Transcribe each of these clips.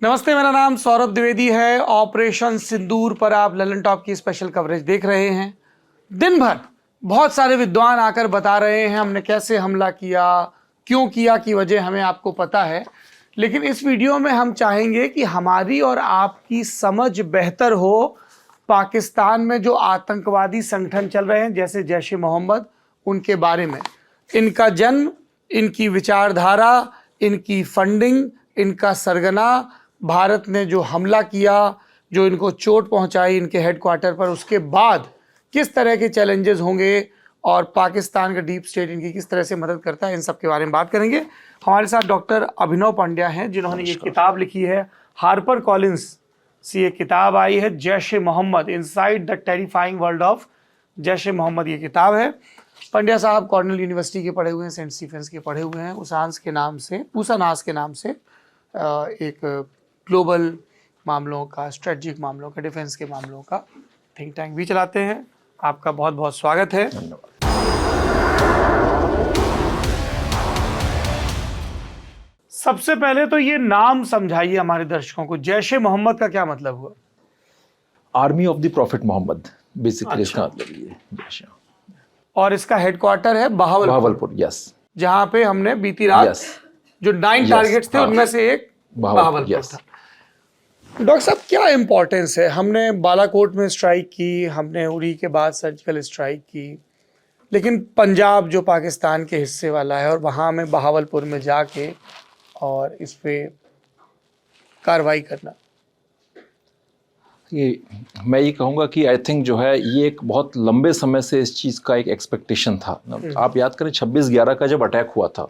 नमस्ते, मेरा नाम सौरभ द्विवेदी है। ऑपरेशन सिंदूर पर आप ललन टॉप की स्पेशल कवरेज देख रहे हैं। दिन भर बहुत सारे विद्वान आकर बता रहे हैं हमने कैसे हमला किया, क्यों किया की वजह हमें आपको पता है। लेकिन इस वीडियो में हम चाहेंगे कि हमारी और आपकी समझ बेहतर हो पाकिस्तान में जो आतंकवादी संगठन चल रहे हैं जैसे जैश ए मोहम्मद, उनके बारे में, इनका जन्म, इनकी विचारधारा, इनकी फंडिंग, इनका सरगना, भारत ने जो हमला किया, जो इनको चोट पहुंचाई इनके हेडक्वार्टर पर, उसके बाद किस तरह के चैलेंजेस होंगे और पाकिस्तान का डीप स्टेट इनकी किस तरह से मदद करता है, इन सब के बारे में बात करेंगे। हमारे साथ डॉक्टर अभिनव पांड्या हैं जिन्होंने ये किताब लिखी है, हार्पर कॉलिंस से ये किताब आई है, Jaish e Mohammed, inside the terrifying world of Jaish e Mohammed, ये किताब है। पांड्या साहब कॉर्नेल यूनिवर्सिटी के पढ़े हुए हैं, सेंट स्टीफेंस के पढ़े हुए हैं। उसानास के नाम से एक ग्लोबल मामलों का, स्ट्रेटजिक मामलों का, डिफेंस के मामलों का थिंक टैंक भी चलाते हैं। आपका बहुत बहुत स्वागत है। सबसे पहले तो ये नाम समझाइए हमारे दर्शकों को, जैश ए मोहम्मद का क्या मतलब हुआ? Army of the prophet Mohammad, basically इसका मतलब ये जैश। और इसका हेडक्वार्टर है बहावलपुर, यस, जहां पे हमने बीती रात जो 9 टारगेट्स थे उनमें से एक बहावलपुर था। डॉक्टर साहब, क्या इंपॉर्टेंस है? हमने बालाकोट में स्ट्राइक की, हमने उरी के बाद सर्जिकल स्ट्राइक की, लेकिन पंजाब जो पाकिस्तान के हिस्से वाला है और वहाँ में बहावलपुर में जाके और इस पे कार्रवाई करना, ये मैं ये कहूँगा कि आई थिंक जो है ये एक बहुत लंबे समय से इस चीज़ का एक एक्सपेक्टेशन था। आप याद करें 26/11 का जब अटैक हुआ था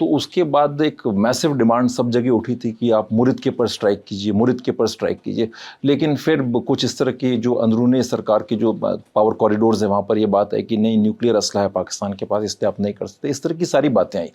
तो उसके बाद एक मैसिव डिमांड सब जगह उठी थी कि आप मुरिद के पर स्ट्राइक कीजिए, मुरिद के पर स्ट्राइक कीजिए। लेकिन फिर कुछ इस तरह की जो अंदरूनी सरकार की जो पावर कॉरिडोर्स है वहाँ पर ये बात है कि नहीं, न्यूक्लियर असला है पाकिस्तान के पास, इसलिए आप नहीं कर सकते, इस तरह की सारी बातें आई।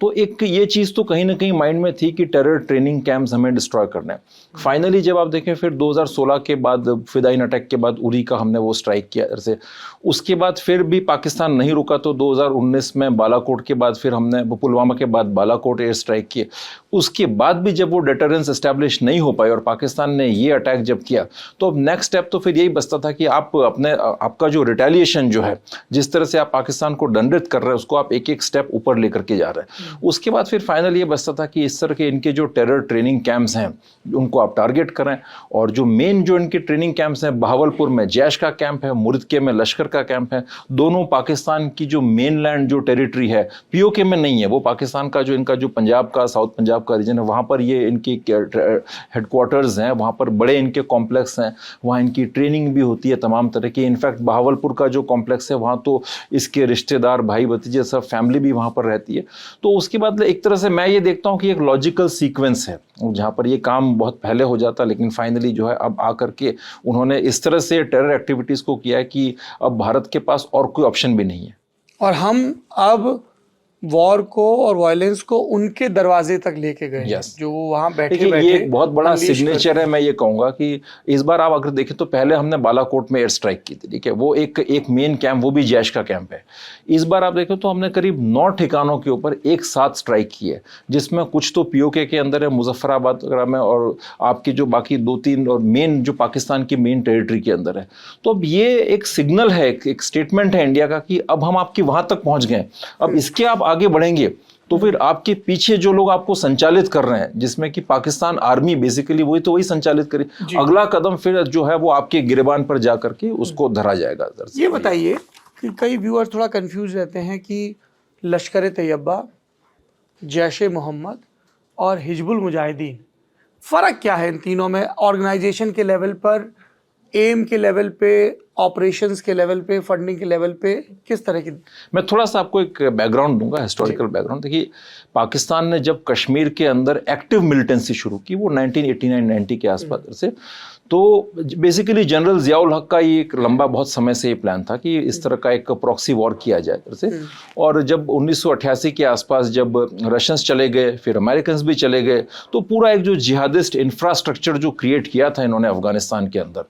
तो एक ये चीज़ तो कहीं ना कहीं माइंड में थी कि टेरर ट्रेनिंग कैंप्स हमें डिस्ट्रॉय करना है। फाइनली जब आप देखें फिर 2016 के बाद फिदाइन अटैक के बाद उरी का हमने वो स्ट्राइक किया से, उसके बाद फिर भी पाकिस्तान नहीं रुका तो 2019 में बालाकोट के बाद फिर हमने पुलवामा के बाद बालाकोट एयर स्ट्राइक किए। उसके बाद भी जब वो डेटरेंस एस्टैब्लिश नहीं हो पाई और पाकिस्तान ने ये अटैक जब किया तो अब नेक्स्ट स्टेप तो फिर यही बचता था कि आप आपका जो रिटेलिएशन जो है, जिस तरह से आप पाकिस्तान को दंडित कर रहे हैं उसको आप एक एक स्टेप ऊपर लेकर के जा रहे हैं। उसके बाद फिर फाइनल ये बचता था कि इस तरह के इनके जो टेरर ट्रेनिंग कैंप्स हैं उनको आप टारगेट करें, और जो मेन जो इनके ट्रेनिंग कैंप्स हैं, बहावलपुर में जैश का कैंप है, मुरिदके में लश्कर का कैंप है, दोनों पाकिस्तान की जो मेनलैंड जो टेरिटरी है पीओके में नहीं है, वो पाकिस्तान का जो इनका जो पंजाब का, साउथ पंजाब का रीजन है वहाँ पर ये इनकी हेडक्वार्टर्स हैं, वहाँ पर बड़े इनके कॉम्प्लेक्स हैं, वहाँ इनकी ट्रेनिंग भी होती है तमाम तरह की। इनफैक्ट बहावलपुर का जो कॉम्प्लेक्स है वहाँ तो इसके रिश्तेदार, भाई भतीजे, सब फैमिली भी वहाँ पर रहती है। तो उसके बाद एक तरह से मैं ये देखता हूँ कि एक लॉजिकल सीक्वेंस है जहाँ पर ये काम बहुत पहले हो जाता, लेकिन फाइनली जो है अब आकर के उन्होंने इस तरह से टेरर एक्टिविटीज को किया है कि अब भारत के पास और कोई ऑप्शन भी नहीं है। और हम अब वॉर को और वायलेंस को उनके दरवाजे तक लेके गए, जो वहाँ बैठे ये एक बहुत बड़ा सिग्नेचर है। मैं ये कहूँगा कि इस बार आप अगर देखें तो पहले हमने बालाकोट में एयर स्ट्राइक की थी, ठीक है, वो एक मेन कैंप, वो भी जैश का कैंप है। इस बार आप देखें तो हमने करीब 9 ठिकानों के ऊपर एक साथ स्ट्राइक की है, जिसमें कुछ तो पीओके के अंदर है, मुजफ्फराबाद वगैरह में, और आपकी जो बाकी 2-3 और मेन जो पाकिस्तान की मेन टेरिटरी के अंदर है। तो अब ये एक सिग्नल है, एक स्टेटमेंट है इंडिया का कि अब हम आपकी वहां तक पहुंच गए, अब इसके आप आगे बढ़ेंगे तो फिर आपके पीछे जो लोग आपको संचालित कर रहे हैं, जिसमें कि पाकिस्तान आर्मी बेसिकली वही संचालित करे, अगला कदम फिर जो है वो आपके गिरेबान पर जाकर के उसको धरा जाएगा। ये बताइए कि कई व्यूअर थोड़ा कंफ्यूज रहते हैं कि लश्कर तैयबा, जैश ए मोहम्मद और हिजबुल मुजाहिदीन, फ़र्क क्या है इन तीनों में? ऑर्गेनाइजेशन के लेवल पर, एम के लेवल पे, ऑपरेशंस के लेवल पे, फंडिंग के लेवल पे, किस तरह की? मैं थोड़ा सा आपको एक बैकग्राउंड दूंगा, हिस्टोरिकल बैकग्राउंड। देखिए, पाकिस्तान ने जब कश्मीर के अंदर एक्टिव मिलिटेंसी शुरू की वो 1989-90 के आसपास से, तो बेसिकली जनरल ज़ियाउल हक का ये एक लंबा बहुत समय से ये प्लान था कि इस तरह का एक प्रॉक्सी वॉर किया जाए से। और जब 1988 के आसपास जब रशियंस चले गए, फिर अमेरिकन्स भी चले गए, तो पूरा एक जो जिहादिस्ट इंफ्रास्ट्रक्चर जो क्रिएट किया था इन्होंने अफगानिस्तान के अंदर,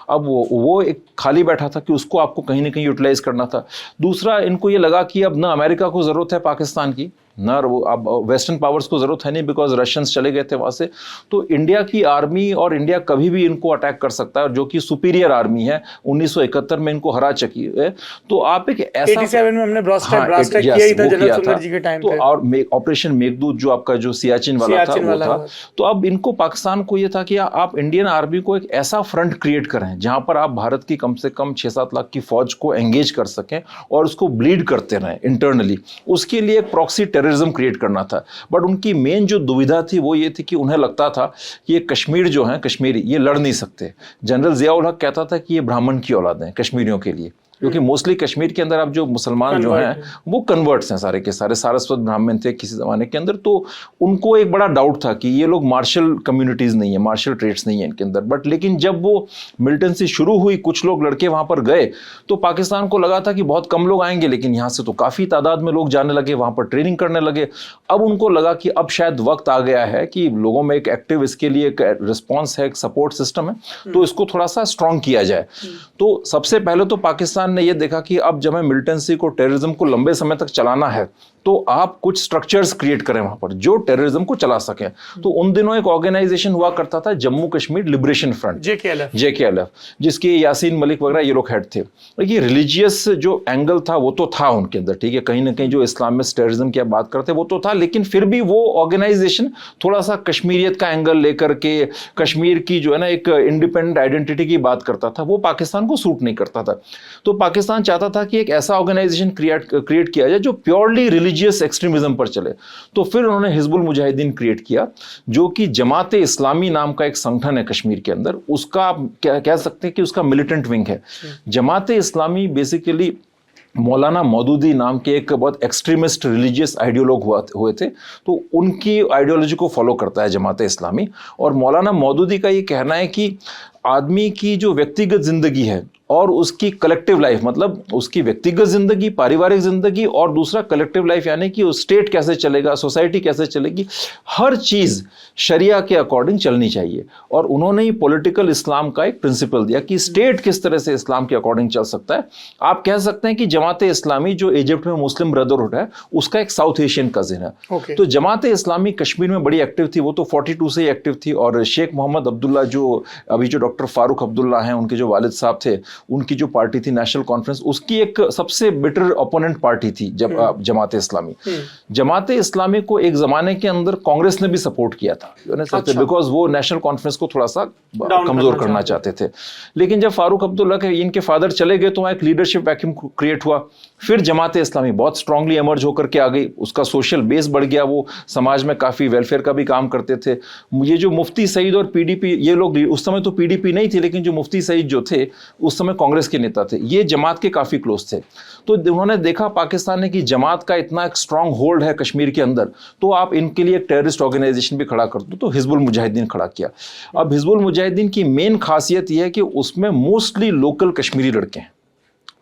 अब वो एक खाली बैठा था कि उसको आपको कहीं ना कहीं यूटिलाइज करना था। दूसरा, इनको ये लगा कि अब ना अमेरिका को ज़रूरत है पाकिस्तान की, ना वो अब वेस्टर्न पावर्स को जरूरत है नहीं, बिकॉज रशियंस चले गए थे वहां से। तो इंडिया की आर्मी और इंडिया कभी भी इनको अटैक कर सकता है, और जो कि सुपीरियर आर्मी है, 1971 में इनको हरा चुकी है। तो आप एक ऐसा 87 में हमने ब्रास्ट अटैक किया ही था जनरल सुंदर जी के टाइम पे, और ऑपरेशन मेघदूत जो आपका जो सियाचिन वाला था वो था। तो अब इनको पाकिस्तान को ये था कि आप इंडियन आर्मी को एक ऐसा फ्रंट क्रिएट करें जहां पर आप भारत की कम से कम 6-7 लाख की फौज को एंगेज कर सकें और उसको ब्लीड करते रहें इंटरनली। उसके लिए एक प्रॉक्सी टेररिज्म क्रिएट करना था। बट उनकी मेन जो दुविधा थी वो ये थी कि उन्हें लगता था कि ये कश्मीर जो है, कश्मीरी, ये लड़ नहीं सकते। जनरल जियाउल हक कहता था कि ये ब्राह्मण की औलाद हैं कश्मीरियों के लिए, क्योंकि मोस्टली कश्मीर के अंदर अब जो मुसलमान जो हैं वो कन्वर्ट्स हैं, सारे के सारे सारस्वत ब्राह्मण थे किसी ज़माने के अंदर। तो उनको एक बड़ा डाउट था कि ये लोग मार्शल कम्युनिटीज़ नहीं है, मार्शल ट्रेड्स नहीं है इनके अंदर। बट लेकिन जब वो मिलिटेंसी शुरू हुई, कुछ लोग लड़के वहाँ पर गए, तो पाकिस्तान को लगा था कि बहुत कम लोग आएंगे, लेकिन यहाँ से तो काफ़ी तादाद में लोग जाने लगे, वहाँ पर ट्रेनिंग करने लगे। अब उनको लगा कि अब शायद वक्त आ गया है कि लोगों में एक एक्टिव इसके लिए एक रिस्पॉन्स है, एक सपोर्ट सिस्टम है, तो इसको थोड़ा सा स्ट्रॉन्ग किया जाए। तो सबसे पहले तो पाकिस्तान ने यह देखा कि अब जब हमें मिलिटेंसी को, टेररिज्म को लंबे समय तक चलाना है, तो आप कुछ स्ट्रक्चर्स क्रिएट करें वहां पर जो टेररिज्म को चला सकें। तो उन दिनों एक ऑर्गेनाइजेशन हुआ करता था, Jammu Kashmir liberation front, JKLF, जिसके यासीन मलिक वगैरह ये लोग हेड थे। ये रिलीजियस जो एंगल था वो तो था उनके अंदर, ठीक है, कहीं ना कहीं जो इस्लामिस्ट टेररिज्म की आप बात करते वो तो था, लेकिन फिर भी वो ऑर्गेनाइजेशन थोड़ा सा कश्मीरियत का एंगल लेकर के, कश्मीर की जो है ना एक इंडिपेंडेंट आइडेंटिटी की बात करता था, वो पाकिस्तान को सूट नहीं करता था। तो पाकिस्तान चाहता था कि एक ऐसा ऑर्गेनाइजेशन क्रिएट किया जाए जो प्योरली रिलीजियस एक्सट्रीमिज्म पर चले। तो फिर उन्होंने हिजबुल मुजाहिदीन क्रिएट किया, जो कि जमात इस्लामी नाम का एक संगठन है कश्मीर के अंदर। उसका आप कह सकते हैं कि उसका मिलिटेंट विंग है। जमात इस्लामी बेसिकली मौलाना मौदूदी नाम के एक बहुत एक्सट्रीमिस्ट रिलीजियस आइडियोलॉग हुए थे, तो उनकी आइडियोलॉजी को फॉलो करता है जमात इस्लामी। और मौलाना मौदूदी का ये कहना है कि आदमी की जो व्यक्तिगत जिंदगी है और उसकी कलेक्टिव लाइफ, मतलब उसकी व्यक्तिगत जिंदगी, पारिवारिक जिंदगी, और दूसरा कलेक्टिव लाइफ, यानी कि स्टेट कैसे चलेगा, सोसाइटी कैसे चलेगी, हर चीज शरिया के अकॉर्डिंग चलनी चाहिए। और उन्होंने ही पॉलिटिकल इस्लाम का एक प्रिंसिपल दिया कि स्टेट किस तरह से इस्लाम के अकॉर्डिंग चल सकता है। आप कह सकते हैं कि जमात इस्लामी जो इजिप्ट में मुस्लिम ब्रदरहुड है, उसका एक साउथ एशियन कजिन है। तो जमात इस्लामी कश्मीर में बड़ी एक्टिव थी, वो तो 42 से ही एक्टिव थी। और शेख मोहम्मद अब्दुल्ला, जो अभी जो डॉक्टर फारूक अब्दुल्ला हैं, उनके जो वालिद साहब थे, उनकी जो पार्टी थी नेशनल कॉन्फ्रेंस, उसकी एक सबसे बिटर ओपोनेंट पार्टी थी जमात इस्लामी। जमात इस्लामी को एक जमाने के अंदर कांग्रेस ने भी सपोर्ट किया था, बिकॉज वो नेशनल कॉन्फ्रेंस को थोड़ा सा कमजोर करना चाहते थे। लेकिन जब फारूक अब्दुल्ला के इनके फादर चले गए, तो वहां एक लीडरशिप वैक्यूम क्रिएट हुआ। फिर जमात इस्लामी बहुत स्ट्रांगली इमर्ज होकर के आ गई, उसका सोशल बेस बढ़ गया, वो समाज में काफी वेलफेयर का भी काम करते थे। ये जो मुफ्ती सईद और PDP, ये लोग उस समय तो PDP नहीं थी, लेकिन जो मुफ्ती सईद जो थे उस समय कांग्रेस के नेता थे, ये जमात के काफी क्लोज थे। तो उन्होंने देखा पाकिस्तान ने कि जमात का इतना एक स्ट्रांग होल्ड है कश्मीर के अंदर, तो आप इनके लिए एक टेररिस्ट ऑर्गेनाइजेशन भी खड़ा कर दो, तो हिजबुल मुजाहिदीन खड़ा किया। अब हिजबुल मुजाहिदीन की मेन खासियत यह है कि उसमें मोस्टली लोकल कश्मीरी लड़के हैं,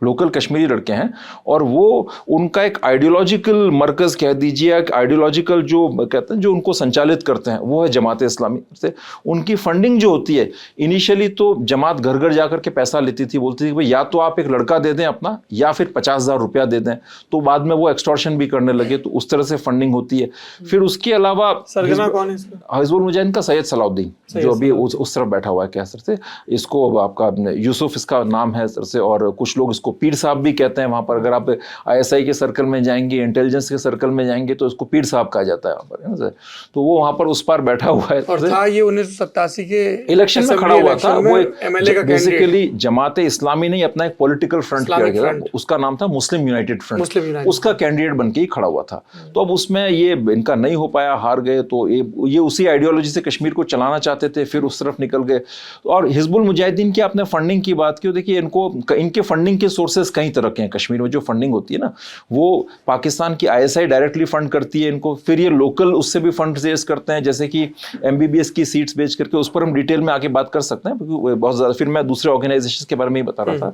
लोकल कश्मीरी लड़के हैं, और वो उनका एक आइडियोलॉजिकल मरकज कह दीजिए, एक आइडियोलॉजिकल जो कहते हैं जो उनको संचालित करते हैं, वो है जमात इस्लामी से। उनकी फंडिंग जो होती है, इनिशियली तो जमात घर घर जाकर के पैसा लेती थी, बोलती थी कि भाई या तो आप एक लड़का दे दें अपना, या फिर 50,000 रुपया दे दें। तो बाद में वो एक्सटॉर्शन भी करने लगे, तो उस तरह से फंडिंग होती है। फिर उसके अलावा सरगना कौन है इसका? हिजबुल मुजाहिदीन का सैयद सलाउद्दीन, जो अभी उस तरफ बैठा हुआ है, क्या सर से इसको आपका यूसुफ इसका नाम है सर से, और कुछ लोग इसको पीर साहब भी कहते हैं वहां पर। अगर आप ISI के सर्कल में जाएंगे, इंटेलिजेंस के सर्कल में जाएंगे, तो इसको पीर साहब कहा जाता है वहां पर, है ना सर। तो वो वहां पर उस पार बैठा हुआ है, और था ये 1987 के इलेक्शन में खड़ा हुआ था। वो MLA का बेसिकली जमात इस्लामी ने अपना एक पॉलिटिकल फ्रंट किया गया, उसका नाम था मुस्लिम यूनाइटेड फ्रंट, उसका कैंडिडेट बन के ही खड़ा हुआ था। तो अब उसमें ये इनका नहीं हो पाया, हार गए। तो ये उसी आइडियोलॉजी से कश्मीर को चलाना चाहते थे, फिर उस तरफ निकल गए। और हिजबुल मुजाहिदीन की आपने फंडिंग की बात की, देखिए इनके फंडिंग के सोर्सेस कई तरह के हैं। कश्मीर में जो फंडिंग होती है ना, वो पाकिस्तान की ISI डायरेक्टली फंड करती है इनको, फिर ये लोकल उससे भी फंड रेज करते हैं, जैसे कि MBBS की सीट्स बेच करके। उस पर हम डिटेल में आगे बात कर सकते हैं, क्योंकि बहुत ज़्यादा फिर मैं दूसरे ऑर्गेनाइजेशन के बारे में ही बता रहा था।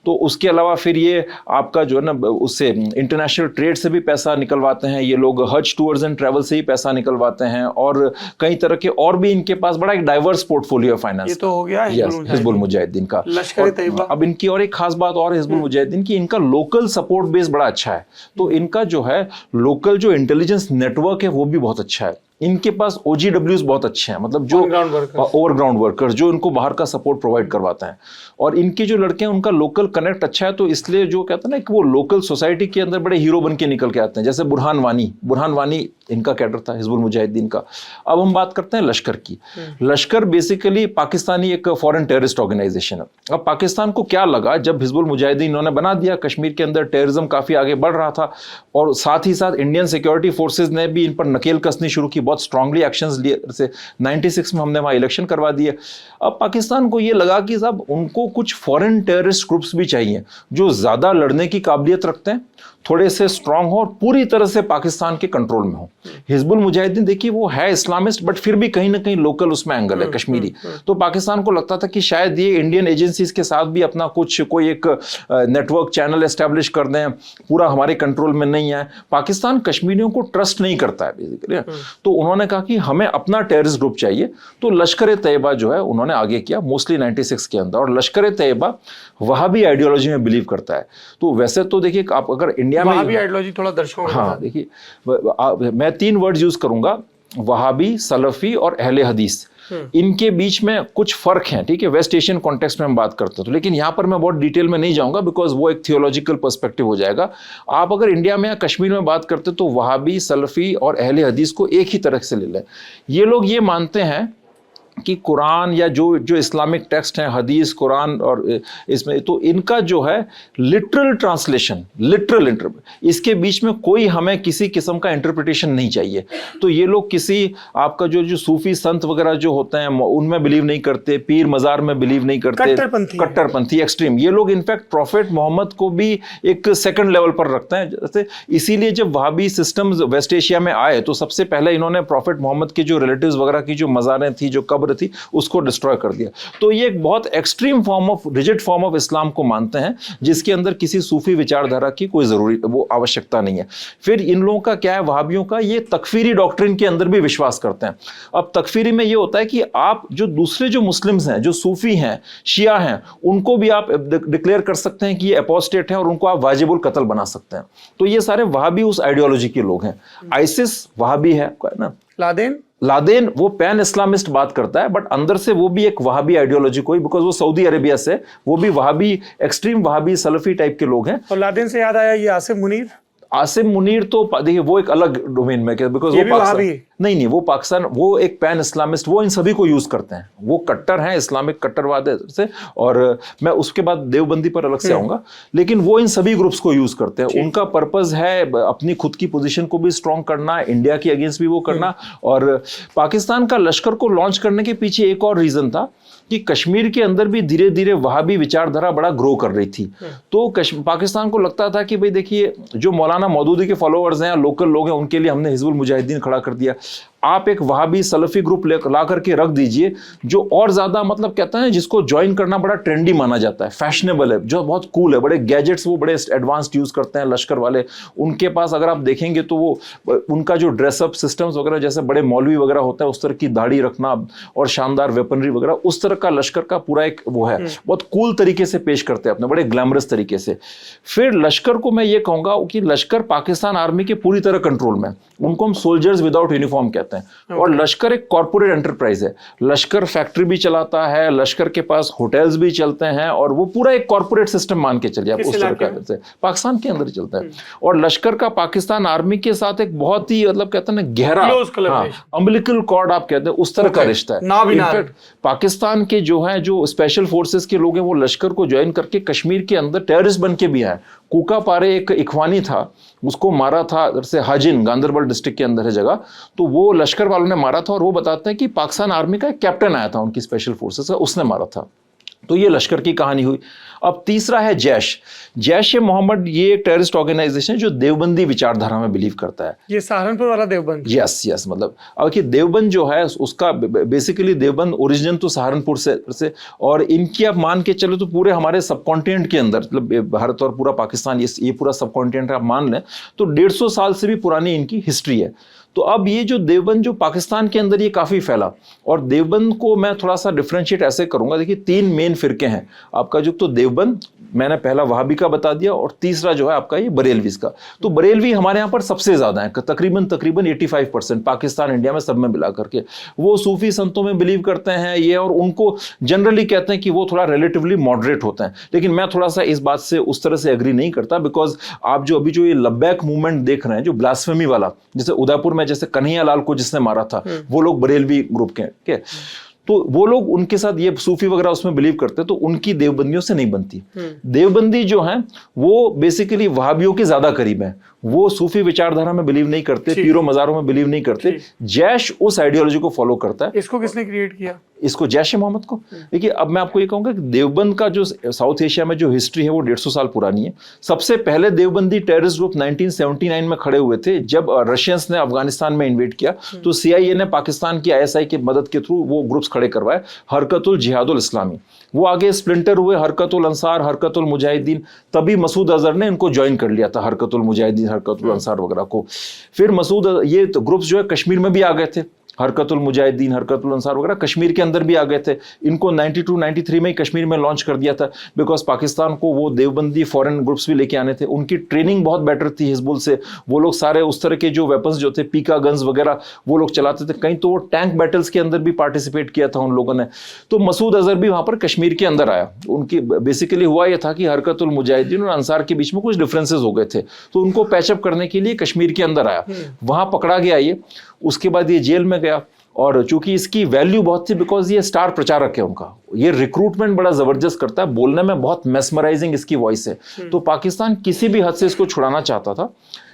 तो उसके अलावा फिर ये आपका जो है ना, उससे इंटरनेशनल ट्रेड से भी पैसा निकलवाते हैं ये लोग, हज टूर्स एंड ट्रैवल से ही पैसा निकलवाते हैं, और कई तरह के और भी इनके पास बड़ा एक डाइवर्स पोर्टफोलियो है फाइनेंस। ये तो हो गया हिजबुल मुजाहिदीन का। लश्कर-ए-तैयबा। अब इनकी और एक खास बात और हिजबुल मुजाहिदीन की इनका लोकल सपोर्ट बेस बड़ा अच्छा है। तो इनका जो है लोकल जो इंटेलिजेंस नेटवर्क है वो भी बहुत अच्छा है। इनके पास OGWs बहुत अच्छे हैं, मतलब जो ओवरग्राउंड वर्कर्स जो इनको बाहर का सपोर्ट प्रोवाइड करवाते हैं। और इनके जो लड़के हैं उनका लोकल कनेक्ट अच्छा है, तो इसलिए जो कहते हैं ना कि वो लोकल सोसाइटी के अंदर बड़े हीरो बन के निकल के आते हैं। जैसे बुरहान वानी इनका कैडर था हिजबुल मुजाहिदीन का। अब हम बात करते हैं लश्कर की। लश्कर बेसिकली पाकिस्तानी एक फॉरेन टेररिस्ट ऑर्गेनाइजेशन है। अब पाकिस्तान को क्या लगा जब हिजबुल मुजाहिदीन इन्होंने बना दिया, कश्मीर के अंदर टेररिज्म काफी आगे बढ़ रहा था और साथ ही साथ इंडियन सिक्योरिटी फोर्सेज ने भी इन पर नकेल कसनी शुरू की, बहुत स्ट्रांगली एक्शंस लिए। जैसे 96 में हमने वहां इलेक्शन करवा दिए। अब पाकिस्तान को ये लगा कि साहब उनको कुछ फॉरेन टेररिस्ट ग्रुप्स भी चाहिए जो ज्यादा लड़ने की काबिलियत रखते हैं, थोड़े से स्ट्रांग हो और पूरी तरह से पाकिस्तान के कंट्रोल में हो। हिजबुल मुजाहिदीन देखिए वो है इस्लामिस्ट, बट फिर भी कहीं ना कहीं लोकल उसमें एंगल है कश्मीरी। तो पाकिस्तान को लगता था कि शायद ये इंडियन एजेंसीज के साथ भी अपना कोई एक नेटवर्क चैनल एस्टेब्लिश कर दें, पूरा हमारे कंट्रोल में नहीं है। पाकिस्तान कश्मीरियों को ट्रस्ट नहीं करता है बेसिकली। तो उन्होंने कहा कि हमें अपना टेररिस्ट ग्रुप चाहिए। तो लश्कर तैयबा जो है उन्होंने आगे किया मोस्टली 96 के अंदर। और लश्कर तैयबा वहाबी आइडियोलॉजी में बिलीव करता है। तो वैसे तो देखिए आप अगर इंडिया में वहाबी आइडियोलॉजी थोड़ा दर्शकों को हाँ देखिए मैं 3 वर्ड्स यूज करूंगा, वहाबी, सलफी और अहले हदीस। इनके बीच में कुछ फर्क हैं, ठीक है, वेस्ट एशियन कॉन्टेक्स्ट में हम बात करते हैं तो। लेकिन यहां पर मैं बहुत डिटेल में नहीं जाऊंगा बिकॉज वो एक थियोलॉजिकल पर्सपेक्टिव हो जाएगा। आप अगर इंडिया में या कश्मीर में बात करते तो वहाबी, सलफी और अहले हदीस को एक ही तरह से ले लें। ये लोग ये मानते हैं कि कुरान या जो इस्लामिक टेक्स्ट हैं, हदीस, कुरान और इसमें तो इनका जो है लिटरल ट्रांसलेशन, इसके बीच में कोई हमें किसी किस्म का इंटरप्रिटेशन नहीं चाहिए। तो ये लोग किसी आपका जो सूफी संत वगैरह जो होते हैं उनमें बिलीव नहीं करते, पीर मजार में बिलीव नहीं करते, कट्टरपंथी एक्सट्रीम। ये लोग इनफैक्ट प्रॉफिट मोहम्मद को भी एक सेकंड लेवल पर रखते हैं। जैसे इसीलिए जब वहाबी सिस्टम्स वेस्ट एशिया में आए तो सबसे पहले इन्होंने प्रॉफिट मोहम्मद के जो रिलेटिव्स वगैरह की जो मज़ारें थी, जो कब्र थी, उसको डिस्ट्रॉय कर दिया। तो ये एक बहुत extreme form of rigid form of Islam को मानते हैं जिसके अंदर किसी सूफी विचारधारा की कोई जरूरी वो आवश्यकता नहीं है। फिर इन लोगों का क्या है, वहाबियों का, ये तकफीरी डॉक्ट्रिन के अंदर भी विश्वास करते हैं। अब तकफीरी में ये होता है कि आप जो दूसरे जो मुस्लिम्स हैं, जो सूफी हैं, शिया हैं, उनको भी आप डिक्लेयर कर सकते हैं कि ये एपोस्टेट हैं और उनको आप वाजिबुल कत्ल बना सकते हैं। तो ये सारे वहाबी उस आइडियोलॉजी के लोग हैं। आइसिस वहाबी है ना, लादेन वो पैन इस्लामिस्ट बात करता है बट अंदर से वो भी एक वहाबी आइडियोलॉजी कोई, बिकॉज वो सऊदी अरेबिया से, वो भी Wahhabi, extreme Wahhabi Salafi type के लोग हैं। और लादेन से याद आया ये आसिम मुनीर तो देखिए वो एक अलग डोमेन में, बिकॉज वो पाकिस्तान नहीं वो पाकिस्तान, वो एक पैन इस्लामिस्ट, वो इन सभी को यूज करते हैं। वो कट्टर हैं, इस्लामिक कट्टरवाद से, और मैं उसके बाद देवबंदी पर अलग से आऊंगा। लेकिन वो इन सभी ग्रुप्स को यूज करते हैं। उनका पर्पस है अपनी खुद की पोजीशन को भी स्ट्रांग करना, इंडिया के अगेंस्ट भी वो करना। और पाकिस्तान का लश्कर को लॉन्च करने के पीछे एक और रीजन था कि कश्मीर के अंदर भी धीरे धीरे वहाबी विचारधारा बड़ा ग्रो कर रही थी। तो पाकिस्तान को लगता था कि भाई देखिए जो मौलाना मौदूदी के फॉलोअर्स हैं, लोकल लोग हैं, उनके लिए हमने हिजबुल मुजाहिदीन खड़ा कर दिया। आप एक वहाबी सलफी ग्रुप ला करके रख दीजिए जो और ज्यादा, मतलब कहते हैं जिसको ज्वाइन करना बड़ा ट्रेंडी माना जाता है, फैशनेबल है, जो बहुत कूल है, बड़े गैजेट्स वो बड़े एडवांस्ड यूज करते हैं लश्कर वाले। उनके पास अगर आप देखेंगे तो वो उनका जो ड्रेसअप सिस्टम्स वगैरह, जैसे बड़े मौलवी वगैरह होता है उस तरह की दाढ़ी रखना और शानदार वेपनरी वगैरह, उस तरह का लश्कर का पूरा एक वो है, बहुत कूल तरीके से पेश करते हैं अपने, बड़े ग्लैमरस तरीके से। फिर लश्कर को मैं ये कहूंगा कि लश्कर पाकिस्तान आर्मी के पूरी तरह कंट्रोल में, उनको हम सोल्जर्स विदाउट यूनिफॉर्म कहते हैं। और लश्कर एक कॉर्पोरेट एंटरप्राइज है। लश्कर फैक्ट्री भी चलाता है, लश्कर के पास होटल्स भी चलते हैं, और वो पूरा एक कॉर्पोरेट सिस्टम मान के चलिए आप, उस तरह का पाकिस्तान के अंदर चलता है। और लश्कर का पाकिस्तान आर्मी के साथ एक बहुत ही, मतलब कहते हैं ना, गहरा अम्बिलिकल कॉर्ड आप कहते हैं, उस तरह का रिश्ता है। इनफैक्ट पाकिस्तान के जो है, जो स्पेशल फोर्सेस के लोग हैं, वो लश्कर को ज्वाइन करके कश्मीर के अंदर टेररिस्ट बन के भी आए। कूका पारे एक इखवानी था, उसको मारा था से हाजिन, गांधरबल डिस्ट्रिक्ट के अंदर है जगह, तो वो लश्कर वालों ने मारा था। और वो बताते हैं कि पाकिस्तान आर्मी का एक कैप्टन आया था उनकी स्पेशल फोर्सेस का, उसने मारा था। तो ये लश्कर की कहानी हुई। अब तीसरा है जैश ए मोहम्मद। ये एक टेररिस्ट ऑर्गेनाइजेशन है जो देवबंदी विचारधारा में बिलीव करता है। ये सहारनपुर वाला देवबंद? यस मतलब अब कि देवबंद जो है उसका बेसिकली देवबंद ओरिजिन तो सहारनपुर से, और इनकी आप मान के चले तो पूरे हमारे सब कॉन्टिनेंट के अंदर, मतलब भारत और पूरा पाकिस्तान, ये पूरा सब कॉन्टिनेंट आप मान लें तो 150 साल से भी पुरानी इनकी हिस्ट्री है। तो अब ये जो देवबंद जो पाकिस्तान के अंदर ये काफ़ी फैला, और देवबंद को मैं थोड़ा सा डिफ्रेंशिएट ऐसे करूंगा। देखिए 3 मेन फिरके हैं आपका, जो तो देवबंद मैंने पहला वहाबी का बता दिया, और तीसरा जो है आपका ये बरेलवीज का। तो बरेलवी हमारे यहाँ पर सबसे ज़्यादा है, तकरीबन 85% पाकिस्तान इंडिया में सब में मिला करके। वो सूफी संतों में बिलीव करते हैं ये, और उनको जनरली कहते हैं कि वो थोड़ा रिलेटिवली मॉडरेट होते हैं। लेकिन मैं थोड़ा सा इस बात से उस तरह से एग्री नहीं करता, बिकॉज आप जो अभी जो ये लब्बैक मूवमेंट देख रहे हैं, जो ब्लास्फेमी वाला, जैसे उदयपुर में जैसे कन्हैया लाल को जिसने मारा था, वो लोग बरेलवी ग्रुप के, ठीक है, तो वो लोग उनके साथ ये सूफी वगैरह उसमें बिलीव करते हैं, तो उनकी देवबंदियों से नहीं बनती। देवबंदी जो हैं वो बेसिकली वहाबियों के ज्यादा करीब हैं, वो सूफी विचारधारा में बिलीव नहीं करते, पीरों मज़ारों में बिलीव नहीं करते। जैश उस आइडियोलॉजी को फॉलो करता है। इसको किसने क्रिएट किया? इसको जैश ए मोहम्मद को। देखिए अब मैं आपको ये कहूंगा कि देवबंद का जो साउथ एशिया में जो हिस्ट्री है वो 150 साल पुरानी है। सबसे पहले देवबंदी टेररिस्ट ग्रुप 1979 में खड़े हुए थे, जब रशियंस ने अफगानिस्तान में इन्वेड किया, तो CIA ने पाकिस्तान की ISI की मदद के थ्रू वो ग्रुप्स खड़े करवाए, हरकतुल जिहादुल इस्लामी। वो आगे स्प्लिंटर हुए, हरकतुल अंसार, हरकतुल मुजाहिदीन। तभी मसूद अजहर ने इनको ज्वाइन कर लिया था, हरकतुल मुजाहिदीन, हरकतुल अंसार वगैरह को। फिर मसूद ये तो ग्रुप्स जो है कश्मीर में भी आ गए थे, हरकतुल मुजाहिदीन, हरकतुल अंसार वगैरह कश्मीर के अंदर भी आ गए थे। इनको 92-93 में ही कश्मीर में लॉन्च कर दिया था, बिकॉज पाकिस्तान को वो देवबंदी फॉरेन ग्रुप्स भी लेके आने थे। उनकी ट्रेनिंग बहुत बेटर थी हिजबुल से। वो लोग सारे उस तरह के जो वेपन्स जो थे, पीका गन्स वगैरह, वो लोग चलाते थे। कहीं तो वो टैंक बैटल्स के अंदर भी पार्टिसिपेट किया था उन लोगों ने। तो मसूद अजहर भी वहां पर कश्मीर के अंदर आया। उनकी बेसिकली हुआ यह था कि हरकतुल मुजाहिदीन और अंसार के बीच में कुछ डिफरेंसेस हो गए थे, तो उनको पैचअप करने के लिए कश्मीर के अंदर आया। वहां पकड़ा गया ये, उसके बाद ये जेल में गया। और चूंकि इसकी वैल्यू बहुत थी, बिकॉज ये स्टार प्रचारक है उनका, ये रिक्रूटमेंट बड़ा जबरदस्त करता है, बोलने में बहुत मेस्मराइजिंग इसकी वॉइस है। तो पाकिस्तान किसी भी हद से इसको छुड़ाना चाहता था,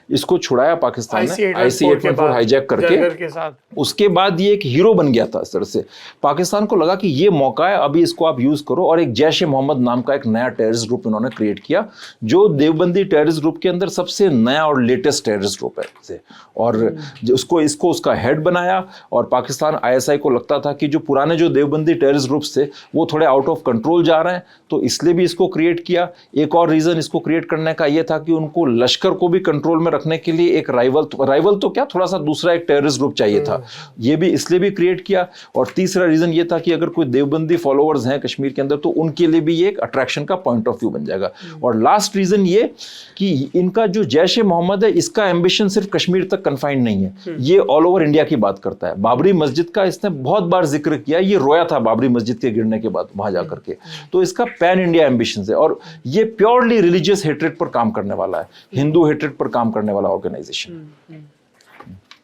इसको छुड़ाया पाकिस्तान ने IC-814 हाईजैक करके। उसके बाद ये एक हीरो बन गया था इस तरह से। पाकिस्तान को लगा कि ये मौका है, अभी इसको आप यूज करो, और एक जैश ए मोहम्मद नाम का एक नया टेररिस्ट ग्रुप इन्होंने क्रिएट किया, जो देवबंदी टेररिस्ट ग्रुप के अंदर सबसे नया और लेटेस्ट टेररिस्ट ग्रुप है। और इसको उसका हेड बनाया, और पाकिस्तान ISI को लगता था कि जो पुराने जो देवबंदी टेररिस्ट ग्रुप्स थे वो थोड़े आउट ऑफ कंट्रोल जा रहे हैं, तो इसलिए भी इसको क्रिएट किया। एक और रीजन इसको क्रिएट करने का ये था कि उनको लश्कर को भी कंट्रोल में रखने के लिए एक राइवल तो क्या, थोड़ा सा दूसरा एक टेररिस्ट ग्रुप चाहिए था, ये भी इसलिए भी क्रिएट किया। और तीसरा रीजन ये था कि अगर कोई देवबंदी फॉलोअर्स हैं कश्मीर के अंदर, तो उनके लिए भी ये एक अट्रैक्शन का पॉइंट ऑफ व्यू बन जाएगा। और लास्ट रीजन ये कि इनका जो जैश ए मोहम्मद है, इसका एम्बिशन सिर्फ कश्मीर तक कन्फाइंड नहीं है, ये ऑल ओवर इंडिया की बात करता है। बाबरी मस्जिद का इसने बहुत बार जिक्र किया, ये रोया था बाबरी मस्जिद के गिरने के बाद वहां जाकर के। तो इसका पैन इंडिया एम्बिशन है, और ये प्योरली रिलीजियस हेट्रेड पर काम करने वाला है, हिंदू हेट्रेड पर काम करने वाला ऑर्गेनाइजेशन।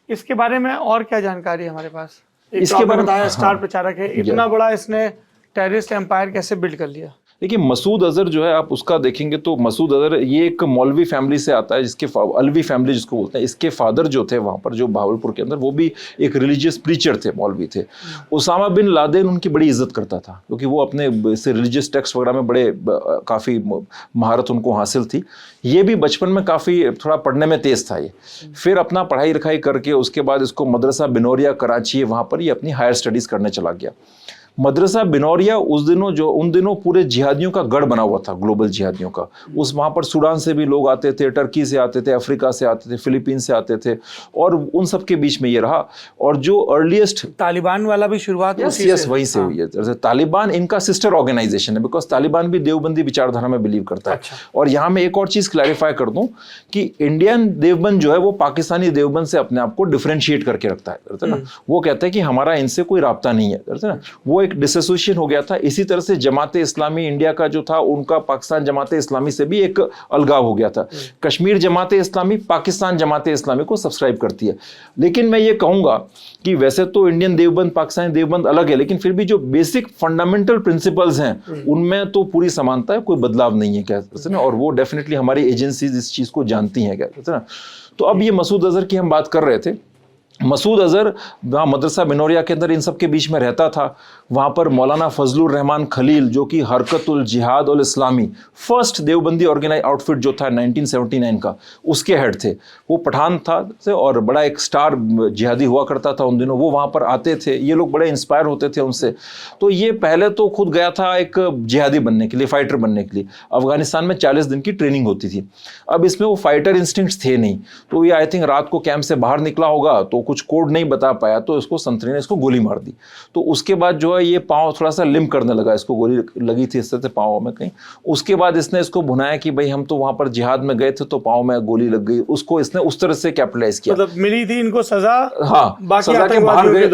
इसके बारे में और क्या जानकारी हमारे पास? इसके बारे में बताया स्टार प्रचारक है, इतना बड़ा इसने टेररिस्ट एम्पायर कैसे बिल्ड कर लिया? देखिए मसूद अजहर जो है, आप उसका देखेंगे तो मसूद अजहर ये एक मौलवी फैमिली से आता है, जिसके अलवी फैमिली जिसको बोलते हैं। इसके फादर जो थे वहाँ पर जो भावलपुर के अंदर, वो भी एक रिलीजियस प्रीचर थे, मौलवी थे। उसामा बिन लादेन उनकी बड़ी इज्जत करता था, क्योंकि वो अपने से रिलीजियस टेक्स्ट वगैरह में बड़े काफ़ी महारत उनको हासिल थी। ये भी बचपन में काफ़ी थोड़ा पढ़ने में तेज़ था ये। फिर अपना पढ़ाई लिखाई करके उसके बाद इसको मदरसा बिनौरिया कराची है, वहाँ पर ये अपनी हायर स्टडीज़ करने चला गया। मदरसा बिनौरिया उन दिनों पूरे जिहादियों का गढ़ बना हुआ था, ग्लोबल जिहादियों का। वहाँ पर सूडान से भी लोग आते थे, टर्की से आते थे, अफ्रीका से आते थे, फिलीपीन से आते थे, और उन सब के बीच में ये रहा। और जो अर्लीस्ट तालिबान वाला भी शुरुआत वहीं से हुई है। जैसे तालिबान इनका सिस्टर ऑर्गेनाइजेशन है, बिकॉज तालिबान भी देवबंदी विचारधारा में बिलीव करता है। और यहाँ मैं एक और चीज़ क्लैरिफाई कर दूँ कि इंडियन देवबंद जो है वो पाकिस्तानी देवबंद से अपने आप को डिफ्रेंशिएट करके रखता है ना। वो कहता है कि हमारा इनसे कोई राब्ता नहीं है ना, वो एक डिसोसिएशन हो गया था। इसी तरह से जमाते इस्लामी इंडिया का जो था, उनका पाकिस्तान जमाते इस्लामी से भी एक अलगाव हो गया था। कश्मीर जमाते इस्लामी पाकिस्तान जमाते इस्लामी को सब्सक्राइब करती है। लेकिन मैं ये कहूंगा कि वैसे तो इंडियन देवबंद पाकिस्तानी देवबंद अलग है, लेकिन फिर भी जो बेसिक फंडामेंटल प्रिंसिपल्स हैं उनमें तो पूरी समानता है, कोई बदलाव नहीं है कहते ना। और वो डेफिनेटली हमारी एजेंसीज इस चीज को जानती हैं कहते ना। तो अब ये मसूद अजहर की हम बात कर रहे थे। मसूद अजहर वहाँ मदरसा बिनौरिया के अंदर इन सब के बीच में रहता था। वहाँ पर मौलाना फजलुर रहमान खलील, जो कि हरकतुल जिहाद उल इस्लामी फर्स्ट देवबंदी ऑर्गेनाइज आउटफिट जो था 1979 का, उसके हेड थे। वो पठान था और बड़ा एक स्टार जिहादी हुआ करता था उन दिनों। वो वहाँ पर आते थे, ये लोग बड़े इंस्पायर होते थे उनसे। तो ये पहले तो खुद गया था एक जिहादी बनने के लिए, फाइटर बनने के लिए। अफगानिस्तान में 40 दिन की ट्रेनिंग होती थी। अब इसमें वो फाइटर इंस्टिंक्ट्स थे नहीं, तो ये आई थिंक रात को कैंप से बाहर निकला होगा, तो कुछ कोड नहीं बता पाया तो इसको संतरी ने इसको गोली मार दी। तो उसके बाद जो है ये पाँव थोड़ा सा लिम्प करने लगा, इसको गोली लगी थी इस तरह से पाँव में कहीं। उसके बाद इसने इसको भुनाया कि भाई हम तो वहाँ पर जिहाद में गए थे तो पाँव में गोली लग गई, उसको इसने उस तरह से कैपिटलाइज किया। मतलब मिली थी इनको सजा, हाँ, सजा के बाहर गए।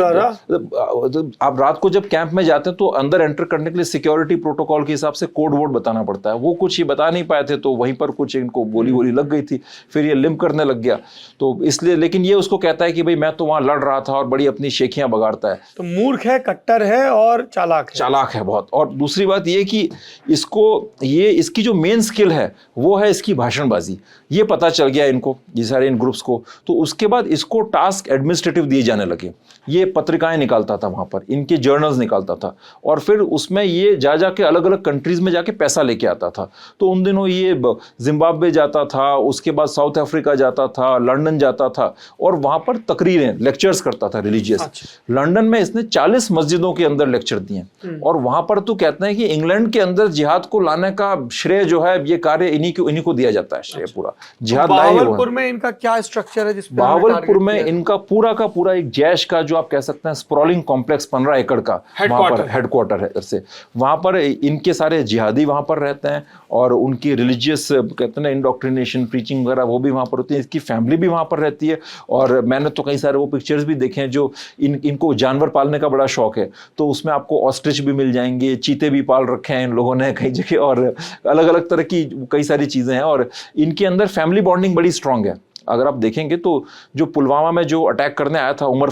आप रात को जब कैंप में जाते हैं तो अंदर एंटर करने के लिए सिक्योरिटी प्रोटोकॉल के हिसाब से कोड वर्ड बताना पड़ता है, वो कुछ ही बता नहीं पाए थे तो वहीं पर कुछ इनको गोली वोली लग गई थी, फिर ये लिम्प करने लग गया। तो इसलिए, लेकिन ये उसको कहता है कि भाई मैं तो वहां लड़ रहा था, और बड़ी अपनी शेखियां बगाड़ता है। तो मूर्ख है, कट्टर है और चालाक है बहुत। और दूसरी बात ये कि इसकी जो मेन स्किल है वो है इसकी भाषणबाजी। ये पता चल गया इनको, ये सारे इन ग्रुप्स को। तो उसके बाद इसको टास्क एडमिनिस्ट्रेटिव दिए जाने लगे। ये पत्रिकाएं निकालता था वहां पर, इनके जर्नल्स निकालता था, और फिर उसमें ये जाके अलग अलग कंट्रीज में जाके पैसा लेके आता था। तो उन दिनों ये जिम्बाब्वे जाता था, उसके बाद साउथ अफ्रीका जाता था, लंदन जाता था, और वहां पर तकरीरें, लेक्चर्स करता था रिलीजियस। लंदन में इसने 40 मस्जिदों के अंदर लेक्चर दिए, और वहां पर तो कहते हैं कि इंग्लैंड के अंदर जिहाद को लाने का श्रेय जो है, ये कार्य इन्हीं को दिया जाता है श्रेय पूरा। जिहाद लाए। बहावलपुर में इनका क्या स्ट्रक्चर है? बहावलपुर में इनका पूरा का पूरा एक जैश का, जो आप कह सकते हैं स्प्रॉलिंग कॉम्प्लेक्स 15 एकड़ का वहां पर हेडक्वार्टर है। से वहां पर इनके सारे जिहादी वहां पर रहते हैं, और उनकी रिलीजियस कहते हैं ना इंडोक्ट्रिनेशन, प्रीचिंग वगैरह वो भी वहां पर होती है। इसकी फैमिली भी वहां पर रहती है, और मैंने तो कई सारे वो पिक्चर्स भी देखे हैं जो इनको जानवर पालने का बड़ा शौक है, तो उसमें आपको ऑस्ट्रिच भी मिल जाएंगे, चीते भी पाल रखे हैं इन लोगों ने कई जगह, और अलग अलग तरह की कई सारी चीजें हैं। और इनके अंदर फैमिली बॉन्डिंग बड़ी स्ट्रांग है। अगर आप देखेंगे तो जो पुलवामा में जो अटैक करने आया था उमर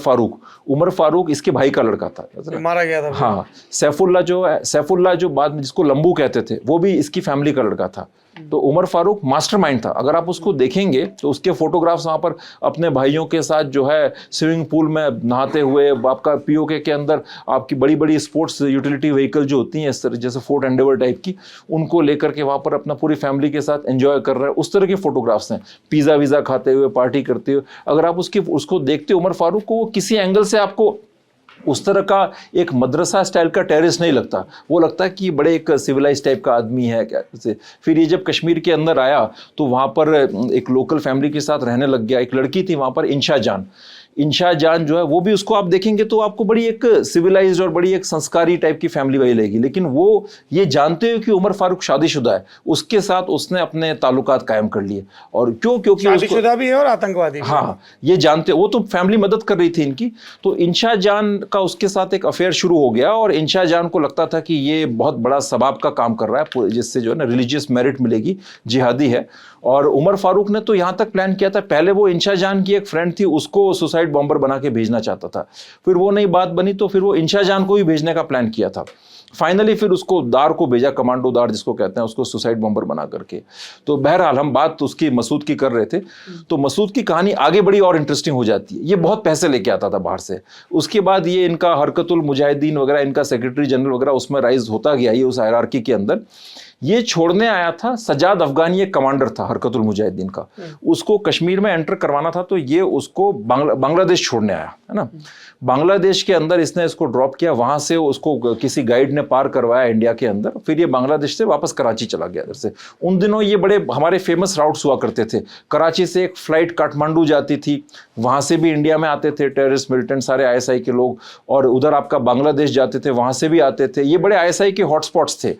फारूक इसके भाई का लड़का था, मारा गया था। हाँ, सैफुल्ला जो बाद में जिसको लंबू कहते थे, वो भी इसकी फैमिली का लड़का था। तो उमर फारूक मास्टरमाइंड था। अगर आप उसको देखेंगे तो उसके फोटोग्राफ्स वहां पर अपने भाइयों के साथ जो है स्विमिंग पूल में नहाते हुए, आपका पीओके के अंदर आपकी बड़ी बड़ी स्पोर्ट्स यूटिलिटी व्हीकल जो होती हैं इस तरह जैसे फोर्ट एंडेवर टाइप की, उनको लेकर के वहां पर अपना पूरी फैमिली के साथ एंजॉय कर रहे हैं, उस तरह के फोटोग्राफ्स हैं। पिज्जा वीजा खाते हुए, पार्टी करते हुए। अगर आप उसको देखते उमर फारूक को, वो किसी एंगल से आपको उस तरह का एक मदरसा स्टाइल का टेररिस्ट नहीं लगता। वो लगता है कि बड़े एक सिविलाइज टाइप का आदमी है क्या से। फिर ये जब कश्मीर के अंदर आया तो वहाँ पर एक लोकल फैमिली के साथ रहने लग गया। एक लड़की थी वहाँ पर, इंशा जान जो है, वो भी उसको आप देखेंगे तो आपको बड़ी एक सिविलाइज्ड और बड़ी एक संस्कारी टाइप की फैमिली वाली लगेगी। लेकिन वो ये जानते हुए कि उमर फारूक शादीशुदा है, उसके साथ उसने अपने ताल्लुकात कायम कर लिए। और क्योंकि शादीशुदा भी है और आतंकवादी भी। हाँ, ये जानते, वो तो फैमिली मदद कर रही थी इनकी। तो इंशा जान का उसके साथ एक अफेयर शुरू हो गया, और इंशा जान को लगता था कि ये बहुत बड़ा सबाब का काम कर रहा है, जिससे जो है ना रिलीजियस मेरिट मिलेगी, जिहादी है। और उमर फारूक ने तो यहाँ तक प्लान किया था, पहले वो इंशा जान की एक फ्रेंड थी, उसको सुसाइड बॉम्बर बना के भेजना चाहता था। फिर वो नहीं बात बनी तो फिर वो इंशा जान को भी भेजने का प्लान किया था। फाइनली फिर उसको दार को भेजा, कमांडो दार जिसको कहते हैं, उसको सुसाइड बॉम्बर बना करके। तो बहरहाल हम बात उसकी मसूद की कर रहे थे, तो मसूद की कहानी आगे बड़ी और इंटरेस्टिंग हो जाती है। ये बहुत पैसे लेके आता था बाहर से। उसके बाद ये इनका हरकतुल मुजाहिदीन वगैरह, इनका सेक्रेटरी जनरल वगैरह उसमें राइज होता गया, ये उस हायरार्की के अंदर। ये छोड़ने आया था सजाद अफगानी, एक कमांडर था हरकतुल मुजाहिदीन का, उसको कश्मीर में एंटर करवाना था। तो ये उसको बांग्लादेश छोड़ने आया, है ना। बांग्लादेश के अंदर इसने इसको ड्रॉप किया, वहां से उसको किसी गाइड ने पार करवाया इंडिया के अंदर। फिर ये बांग्लादेश से वापस कराची चला गया इधर से। उन दिनों ये बड़े हमारे फेमस राउट्स हुआ करते थे। कराची से एक फ्लाइट काठमांडू जाती थी, वहां से भी इंडिया में आते थे टेररिस्ट मिलिटेंट सारे ISI के लोग, और उधर आपका बांग्लादेश जाते थे, वहां से भी आते थे। ये बड़े ISI के हॉटस्पॉट्स थे।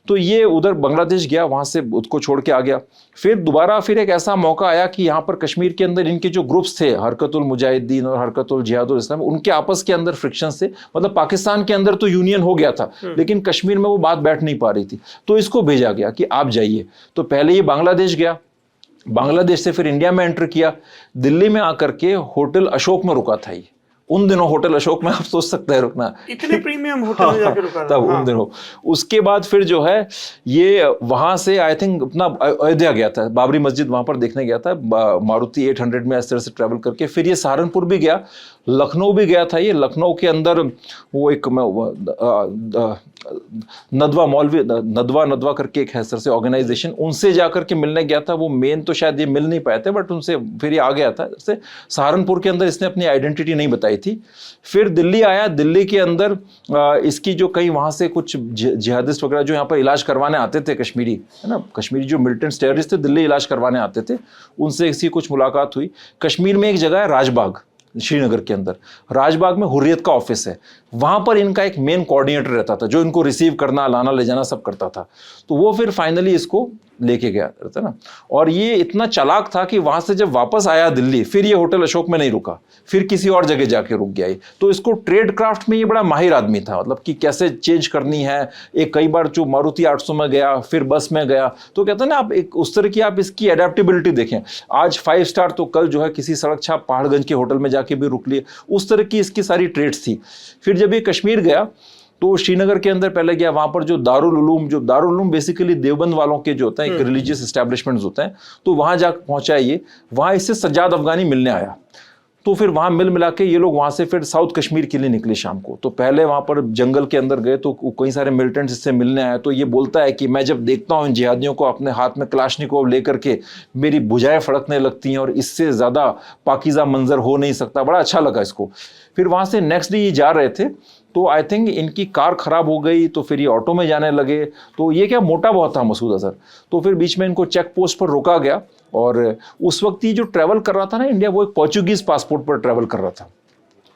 तो ये उधर बांग्लादेश गया, वहां से उसको छोड़ के आ गया। फिर दोबारा फिर एक ऐसा मौका आया कि यहाँ पर कश्मीर के अंदर इनके जो ग्रुप्स थे, हरकतुल मुजाहिदीन और हरकतुल जिहादुल इस्लाम, उनके आपस के अंदर फ्रिक्शन से, मतलब पाकिस्तान के अंदर तो यूनियन हो गया था, लेकिन कश्मीर में वो बात बैठ नहीं पा रही थी। तो इसको भेजा गया कि आप जाइए। तो पहले ये बांग्लादेश गया, बांग्लादेश से फिर इंडिया में एंटर किया। दिल्ली में आकर के होटल अशोक में रुका था। ये उन दिनों होटल अशोक में आप सोच सकते हैं रुकना, इतने प्रीमियम होटल में जाके रुका तब उन दिनों। उसके बाद फिर जो है ये वहां से आई थिंक अपना अयोध्या गया था, बाबरी मस्जिद वहां पर देखने गया था मारुति 800 में, इस तरह से ट्रैवल करके। फिर ये सहारनपुर भी गया, लखनऊ भी गया था। ये लखनऊ के अंदर वो एक नदवा करके एक है सर से ऑर्गेनाइजेशन, उनसे जाकर के मिलने गया था। वो मेन तो शायद ये मिल नहीं पाए थे, बट उनसे फिर ये आ गया था। सहारनपुर के अंदर इसने अपनी आइडेंटिटी नहीं बताई थी। फिर दिल्ली आया, दिल्ली के अंदर इसकी जो कई वहाँ से कुछ जिहादिस्ट वगैरह जो यहाँ पर इलाज करवाने आते थे, कश्मीरी, है ना, कश्मीरी जो मिलिटेंट टेररिस्ट थे, दिल्ली इलाज करवाने आते थे, उनसे इसकी कुछ मुलाकात हुई। कश्मीर में एक जगह है राजबाग, श्रीनगर के अंदर। राजबाग में हुर्रियत का ऑफिस है, वहां पर इनका एक मेन कोऑर्डिनेटर रहता था जो इनको रिसीव करना, लाना ले जाना सब करता था। तो वो फिर फाइनली इसको लेके गया था ना। और ये इतना चालाक था कि वहां से जब वापस आया दिल्ली, फिर ये होटल अशोक में नहीं रुका, फिर किसी और जगह जाके रुक गया। तो इसको ट्रेड क्राफ्ट में ये बड़ा माहिर आदमी था, मतलब कि कैसे चेंज करनी है। एक कई बार जो मारुति 800 में गया, फिर बस में गया, तो कहते हैं ना आप एक उस तरह की आप इसकी एडेप्टेबिलिटी देखें। आज 5 स्टार तो कल जो है किसी सड़क छाप पहाड़गंज के होटल में जाके भी रुक लिए, उस तरह की इसकी सारी ट्रेड्स थी। फिर जब ये कश्मीर गया तो श्रीनगर के अंदर पहले गया, वहां पर जो दारुल उलूम बेसिकली देवबंद वालों के जो होते हैं, एक रिलीजियस एस्टैब्लिशमेंट्स होते हैं, तो वहां जाकर पहुंचा ये, वहां इससे सज्जाद अफगानी मिलने आया। तो फिर वहां मिला के ये लोग वहां से फिर साउथ कश्मीर के लिए निकले शाम को। तो पहले वहां पर जंगल के अंदर गए तो कई सारे मिलिटेंट्स इससे मिलने आए। तो ये बोलता है कि मैं जब देखता हूं इन जिहादियों को अपने हाथ में क्लाशनिकोव लेकर के, मेरी भुजाएं फड़कने लगती हैं और इससे ज्यादा पाकीज़ा मंजर हो नहीं सकता। बड़ा अच्छा लगा इसको। फिर वहां से नेक्स्ट डे ये जा रहे थे तो आई थिंक इनकी कार खराब हो गई, तो फिर ये ऑटो में जाने लगे। तो ये क्या मोटा बहुत था मसूद अजहर, तो फिर बीच में इनको चेक पोस्ट पर रोका गया। और उस वक्त ये जो ट्रैवल कर रहा था ना इंडिया, वो एक पोर्चुगीज पासपोर्ट पर ट्रैवल कर रहा था।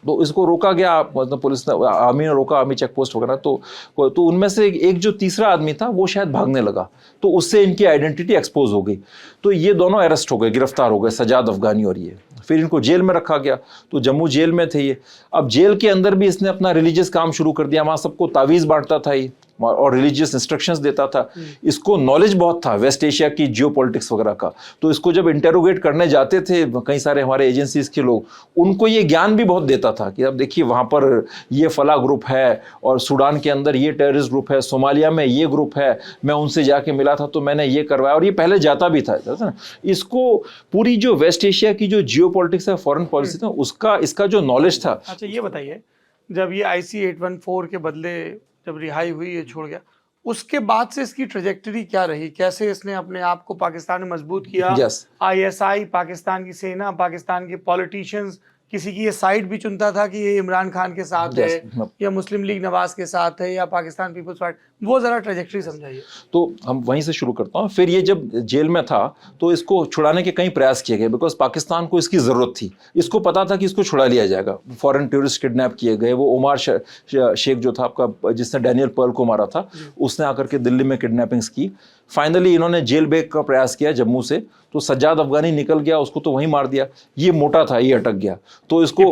तो इसको रोका गया, मतलब पुलिस ने, आर्मी ने रोका, आर्मी चेक पोस्ट वगैरह। तो उनमें से एक जो तीसरा आदमी था वो शायद भागने लगा, तो उससे इनकी आइडेंटिटी एक्सपोज हो गई। तो ये दोनों अरेस्ट हो गए, गिरफ्तार हो गए, सज्जाद अफगानी और ये। फिर इनको जेल में रखा गया, तो जम्मू जेल में थे ये। अब जेल के अंदर भी इसने अपना रिलीजियस काम शुरू कर दिया, वहां सबको तावीज़ बांटता था ये और रिलीजियस इंस्ट्रक्शंस देता था। इसको नॉलेज बहुत था वेस्ट एशिया की जियोपॉलिटिक्स वगैरह का। तो इसको जब इंटेरोगेट करने जाते थे कई सारे हमारे एजेंसीज के लोग, उनको ये ज्ञान भी बहुत देता था कि अब देखिए वहाँ पर ये फला ग्रुप है और सूडान के अंदर ये टेररिस्ट ग्रुप है, सोमालिया में ये ग्रुप है, मैं उनसे जाके मिला था तो मैंने ये करवाया। और ये पहले जाता भी था ना। इसको पूरी जो वेस्ट एशिया की जो जियोपॉलिटिक्स है, फॉरेन पॉलिसी था, उसका इसका जो नॉलेज था। अच्छा ये बताइए, जब ये IC 814 के बदले जब रिहाई हुई, ये छोड़ गया, उसके बाद से इसकी ट्रेजेक्टरी क्या रही? कैसे इसने अपने आप को पाकिस्तान में मजबूत किया? ISI, पाकिस्तान की सेना, पाकिस्तान के पॉलिटिशियंस, किसी की ये साइड भी चुनता था कि ये इमरान खान के साथ है या मुस्लिम लीग नवाज के साथ है या पाकिस्तान पीपल्स पार्टी, वो जरा ट्रेजेक्टरी समझाइए। तो हम वहीं से शुरू करता हूँ। फिर ये जब जेल में था तो इसको छुड़ाने के कई प्रयास किए गए, बिकॉज पाकिस्तान को इसकी ज़रूरत थी। इसको पता था कि इसको छुड़ा लिया जाएगा। फॉरेन टूरिस्ट किडनैप किए गए, वो ओमार शेख जो था आपका, जिसने डैनियल पर्ल को मारा था, उसने आकर के दिल्ली में किडनैपिंग्स की। फाइनली इन्होंने जेल ब्रेक का प्रयास किया जम्मू से, तो सज्जाद अफगानी निकल गया, उसको तो वहीं मार दिया। ये मोटा था, ये अटक गया, तो इसको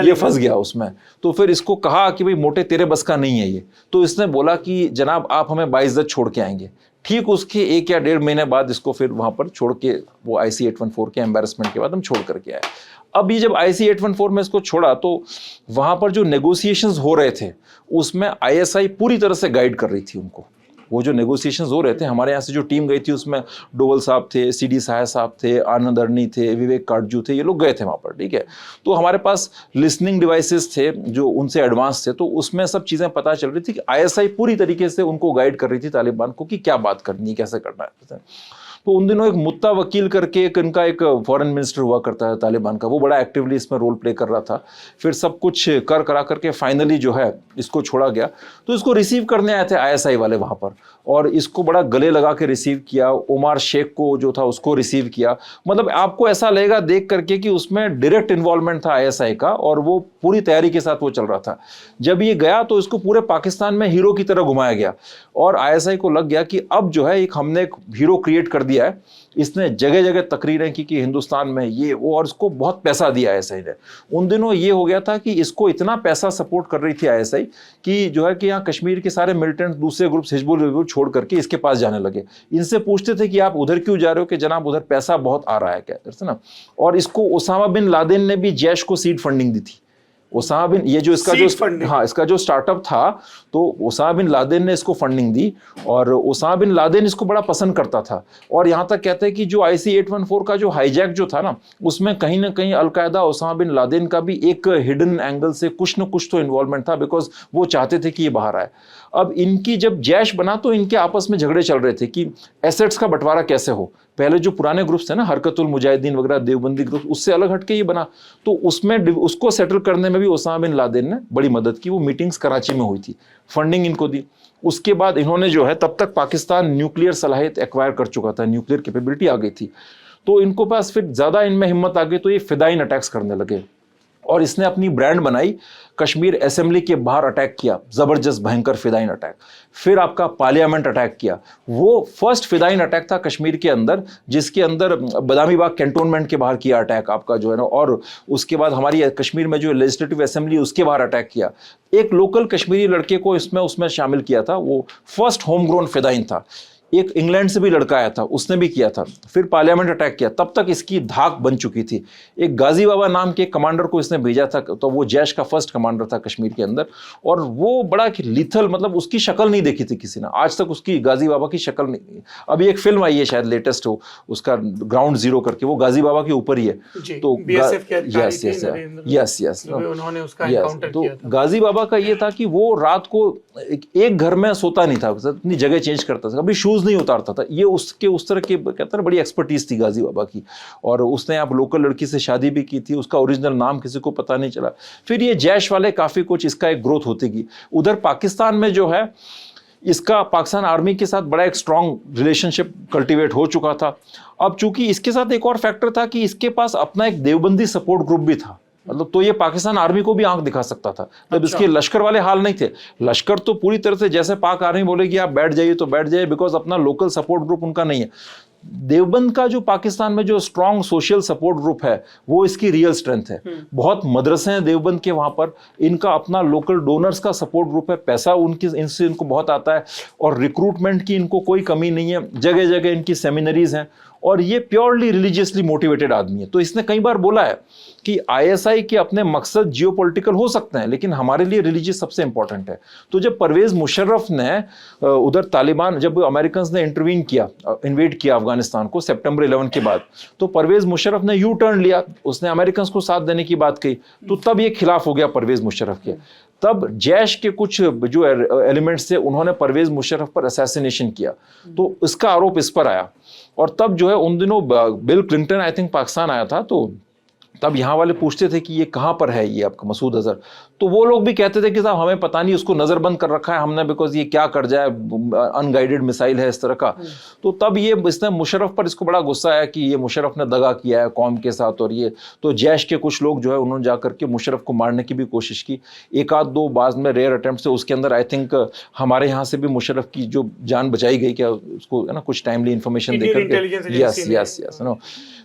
ये फंस गया उसमें। तो फिर इसको कहा कि भाई मोटे तेरे बस का नहीं है ये। तो इसने बोला कि जनाब आप हमें बाइज्जत छोड़ के आएंगे। ठीक उसके 1 या 1.5 महीने बाद इसको फिर वहां पर छोड़ के, वो IC 814 के एम्बेरसमेंट के बाद हम छोड़ करके आए। अब ये जब IC 814 में इसको छोड़ा तो वहां पर जो नेगोशिएशंस हो रहे थे उसमें ISI पूरी तरह से गाइड कर रही थी उनको। वो जो नेगोशिएशंस हो रहे थे, हमारे यहाँ से जो टीम गई थी उसमें डोवल साहब थे, CD साया साहब थे, आनंद अरनी थे, विवेक काटजू थे, ये लोग गए थे वहाँ पर, ठीक है। तो हमारे पास लिसनिंग डिवाइसेस थे जो उनसे एडवांस थे, तो उसमें सब चीज़ें पता चल रही थी कि ISI पूरी तरीके से उनको गाइड कर रही थी तालिबान को कि क्या बात करनी है, कैसे करना है। तो उन दिनों एक मुत्ता वकील करके इनका एक फॉरेन मिनिस्टर हुआ करता है तालिबान का, वो बड़ा एक्टिवली इसमें रोल प्ले कर रहा था। फिर सब कुछ करा करके फाइनली जो है इसको छोड़ा गया। तो इसको रिसीव करने आए थे ISI वाले वहाँ पर, और इसको बड़ा गले लगा के रिसीव किया। ओमार शेख को जो था उसको रिसीव किया। मतलब आपको ऐसा लगेगा देख करके कि उसमें डायरेक्ट इन्वॉल्वमेंट था ISI का, और वो पूरी तैयारी के साथ वो चल रहा था। जब ये गया तो इसको पूरे पाकिस्तान में हीरो की तरह घुमाया गया, और ISI को लग गया कि अब जो है हमने एक हीरो क्रिएट कर दिया है। इसने जगह जगह तकरीरें की कि हिंदुस्तान में ये वो, और इसको बहुत पैसा दिया ISI ने। उन दिनों ये हो गया था कि इसको इतना पैसा सपोर्ट कर रही थी ISI कि जो है कि यहाँ कश्मीर के सारे मिलिटेंट दूसरे ग्रुप हिजबुल छोड़ करके इसके पास जाने लगे। इनसे पूछते थे कि आप उधर क्यों जा रहे हो, कि जनाब उधर पैसा बहुत आ रहा है कहते ना। और इसको ओसामा बिन लादेन ने भी जैश को सीड फंडिंग दी थी। ओसामा बिन, ये जो इसका जो इसका जो स्टार्टअप था, तो ओसामा बिन लादेन ने इसको फंडिंग दी, और ओसामा बिन लादेन इसको बड़ा पसंद करता था। और यहाँ तक कहते हैं कि जो IC 814 का जो हाईजैक जो था ना, उसमें कहीं ना कहीं अलकायदा ओसामा बिन लादेन का भी एक हिडन एंगल से कुछ न कुछ तो इन्वॉल्वमेंट था, बिकॉज वो चाहते थे कि ये बाहर आए। अब इनकी जब जैश बना तो इनके आपस में झगड़े चल रहे थे कि एसेट्स का बंटवारा कैसे हो। पहले जो पुराने ग्रुप्स थे ना, हरकतुल मुजाहिदीन वगैरह, देवबंदी ग्रुप, उससे अलग हटके ये बना। तो उसमें उसको सेटल करने में भी ओसामा बिन लादेन ने बड़ी मदद की। वो मीटिंग्स कराची में हुई थी, फंडिंग इनको दी। उसके बाद इन्होंने जो है, तब तक पाकिस्तान न्यूक्लियर सलाहियत एक्वायर कर चुका था, न्यूक्लियर कैपेबिलिटी आ गई थी, तो इनको पास फिर ज़्यादा इनमें हिम्मत आ गई, तो ये फिदाइन अटैक्स करने लगे। और इसने अपनी ब्रांड बनाई। कश्मीर असेंबली के बाहर अटैक किया, जबरदस्त भयंकर फिदाइन अटैक। फिर आपका पार्लियामेंट अटैक किया, वो फर्स्ट फिदाइन अटैक था कश्मीर के अंदर, जिसके अंदर बदामी बाग कैंटोनमेंट के बाहर किया अटैक आपका जो है ना, और उसके बाद हमारी कश्मीर में जो लेजिस्लेटिव असेंबली उसके बाहर अटैक किया। एक लोकल कश्मीरी लड़के को उसमें शामिल किया था, वो फर्स्ट होम ग्रोन फिदाइन था। एक इंग्लैंड से भी लड़का आया था, उसने भी किया था। फिर पार्लियामेंट अटैक किया, तब तक इसकी धाक बन चुकी थी। एक गाजी बाबा नाम के कमांडर को इसने भेजा था, तो वो जैश का फर्स्ट कमांडर था कश्मीर के अंदर, और वो बड़ा लीथल, मतलब उसकी शक्ल नहीं देखी थी किसी ने आज तक, उसकी गाजी बाबा की शक्ल नहीं। अभी एक फिल्म आई है शायद लेटेस्ट हो उसका, ग्राउंड जीरो करके, वो गाजी बाबा के ऊपर ही है। तो यस तो गाजी बाबा का ये था कि वो रात को एक घर में सोता नहीं था, अपनी जगह चेंज करता था, कभी शूज नहीं उतारता था। ये उसके उस तरह के कहते हैं बड़ी एक्सपर्टीज थी गाजी बाबा की। और उसने आप लोकल लड़की से शादी भी की थी, उसका ओरिजिनल नाम किसी को पता नहीं चला। फिर ये जैश वाले काफी कुछ इसका एक ग्रोथ होती गई। उधर पाकिस्तान में जो है, इसका पाकिस्तान आर्मी के साथ बड़ा एक स्ट्रॉन्ग रिलेशनशिप कल्टीवेट हो चुका था। अब चूंकि इसके साथ एक और फैक्टर था कि इसके पास अपना एक देवबंदी सपोर्ट ग्रुप भी था, मतलब तो ये पाकिस्तान आर्मी को भी आंख दिखा सकता था। जब इसके लश्कर वाले हाल नहीं थे, लश्कर तो पूरी तरह से जैसे पाक आर्मी बोलेगी आप बैठ जाइए तो बैठ जाइए, बिकॉज अपना लोकल सपोर्ट ग्रुप उनका नहीं है। देवबंद का जो पाकिस्तान में जो स्ट्रॉन्ग सोशल सपोर्ट ग्रुप है, वो इसकी रियल स्ट्रेंथ है। बहुत मदरसे हैं देवबंद के वहां पर, इनका अपना लोकल डोनर्स का सपोर्ट ग्रुप है, पैसा इनसे इनको बहुत आता है, और रिक्रूटमेंट की इनको कोई कमी नहीं है। जगह जगह इनकी सेमिनरीज हैं, और ये प्योरली रिलीजियसली मोटिवेटेड आदमी है। तो इसने कई बार बोला है कि आईएसआई के अपने मकसद जियोपॉलिटिकल हो सकते हैं, लेकिन हमारे लिए रिलीजियस सबसे इंपॉर्टेंट है। तो जब परवेज मुशर्रफ ने उधर तालिबान, जब अमेरिकन ने इंटरवीन किया, इन्वेड किया अफगानिस्तान को सितंबर 11 के बाद, तो परवेज मुशर्रफ ने यू टर्न लिया, उसने अमेरिकन को साथ देने की बात कही। तो तब ये खिलाफ हो गया परवेज मुशर्रफ के। तब जैश के कुछ जो एलिमेंट्स थे, उन्होंने परवेज मुशर्रफ पर असैसिनेशन किया, तो इसका आरोप इस पर आया। और तब जो है उन दिनों bill Clinton I think Pakistan आया था, तो तब यहाँ वाले पूछते थे कि ये कहाँ पर है ये आपका मसूद अजहर, तो वो लोग भी कहते थे कि साहब हमें पता नहीं, उसको नज़रबंद कर रखा है हमने, बिकॉज ये क्या कर जाए, अनगाइडेड मिसाइल है इस तरह का। तो तब ये इसने मुशर्रफ पर, इसको बड़ा गुस्सा आया कि ये मुशर्रफ ने दगा किया है कौम के साथ, और ये तो जैश के कुछ लोग जो है उन्होंने जाकर के मुशर्रफ को मारने की भी कोशिश की। एक आध दो बाद में रेयर अटेम्प्ट से, उसके अंदर आई थिंक हमारे यहाँ से भी मुशर्रफ की जो जान बचाई गई, क्या उसको है ना कुछ टाइमली इन्फॉर्मेशन देकर, यस नो।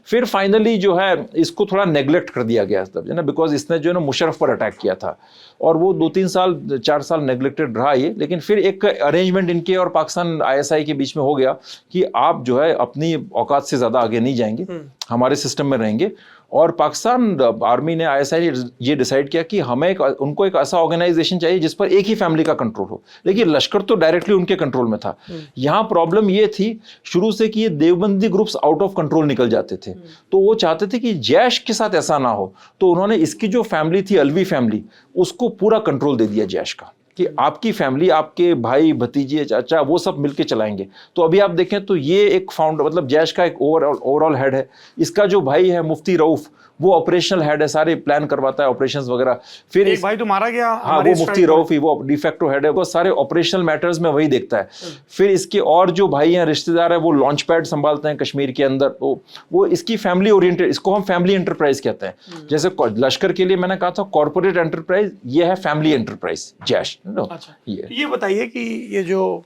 फिर फाइनली जो है इसको थोड़ा नेग्लेक्ट कर दिया गया तब, है ना, बिकॉज इसने जो है ना मुशर्रफ पर अटैक किया था, और वो 2-3 साल 4 साल नेग्लेक्टेड रहा ये। लेकिन फिर एक अरेंजमेंट इनके और पाकिस्तान आईएसआई के बीच में हो गया कि आप जो है अपनी औकात से ज़्यादा आगे नहीं जाएंगे, हमारे सिस्टम में रहेंगे। और पाकिस्तान आर्मी ने, आईएसआई ने ये डिसाइड किया कि हमें उनको एक ऐसा ऑर्गेनाइजेशन चाहिए जिस पर एक ही फैमिली का कंट्रोल हो। लेकिन लश्कर तो डायरेक्टली उनके कंट्रोल में था। यहाँ प्रॉब्लम ये थी शुरू से कि ये Deobandi groups out of control निकल जाते थे, तो वो चाहते थे कि जैश के साथ ऐसा ना हो। तो उन्होंने इसकी जो फैमिली थी, अलवी फैमिली, उसको पूरा कंट्रोल दे दिया जैश का, कि आपकी फैमिली, आपके भाई भतीजे चाचा वो सब मिलके चलाएंगे। तो अभी आप देखें तो ये एक फाउंडर, मतलब जैश का एक ओवरऑल हेड है। इसका जो भाई है मुफ्ती रऊफ, वो ऑपरेशनल हेड है, सारे प्लान करवाता है ऑपरेशंस वगैरह। फिर एक भाई तो मारा गया, हाँ, वो मुफ्ती रऊफ ही, वो डिफेक्टो हेड है, वो सारे ऑपरेशनल मैटर्स में वही देखता है। फिर इसके और जो भाई हैं, रिश्तेदार है, वो लॉन्च पैड संभालते हैं कश्मीर के अंदर। तो वो इसकी फैमिली ओरिएंटेड, इसको हम फैमिली एंटरप्राइज कहते हैं। जैसे लश्कर के लिए मैंने कहा था कॉर्पोरेट एंटरप्राइज, ये है फैमिली एंटरप्राइज जैश। अच्छा, ये बताइए कि ये जो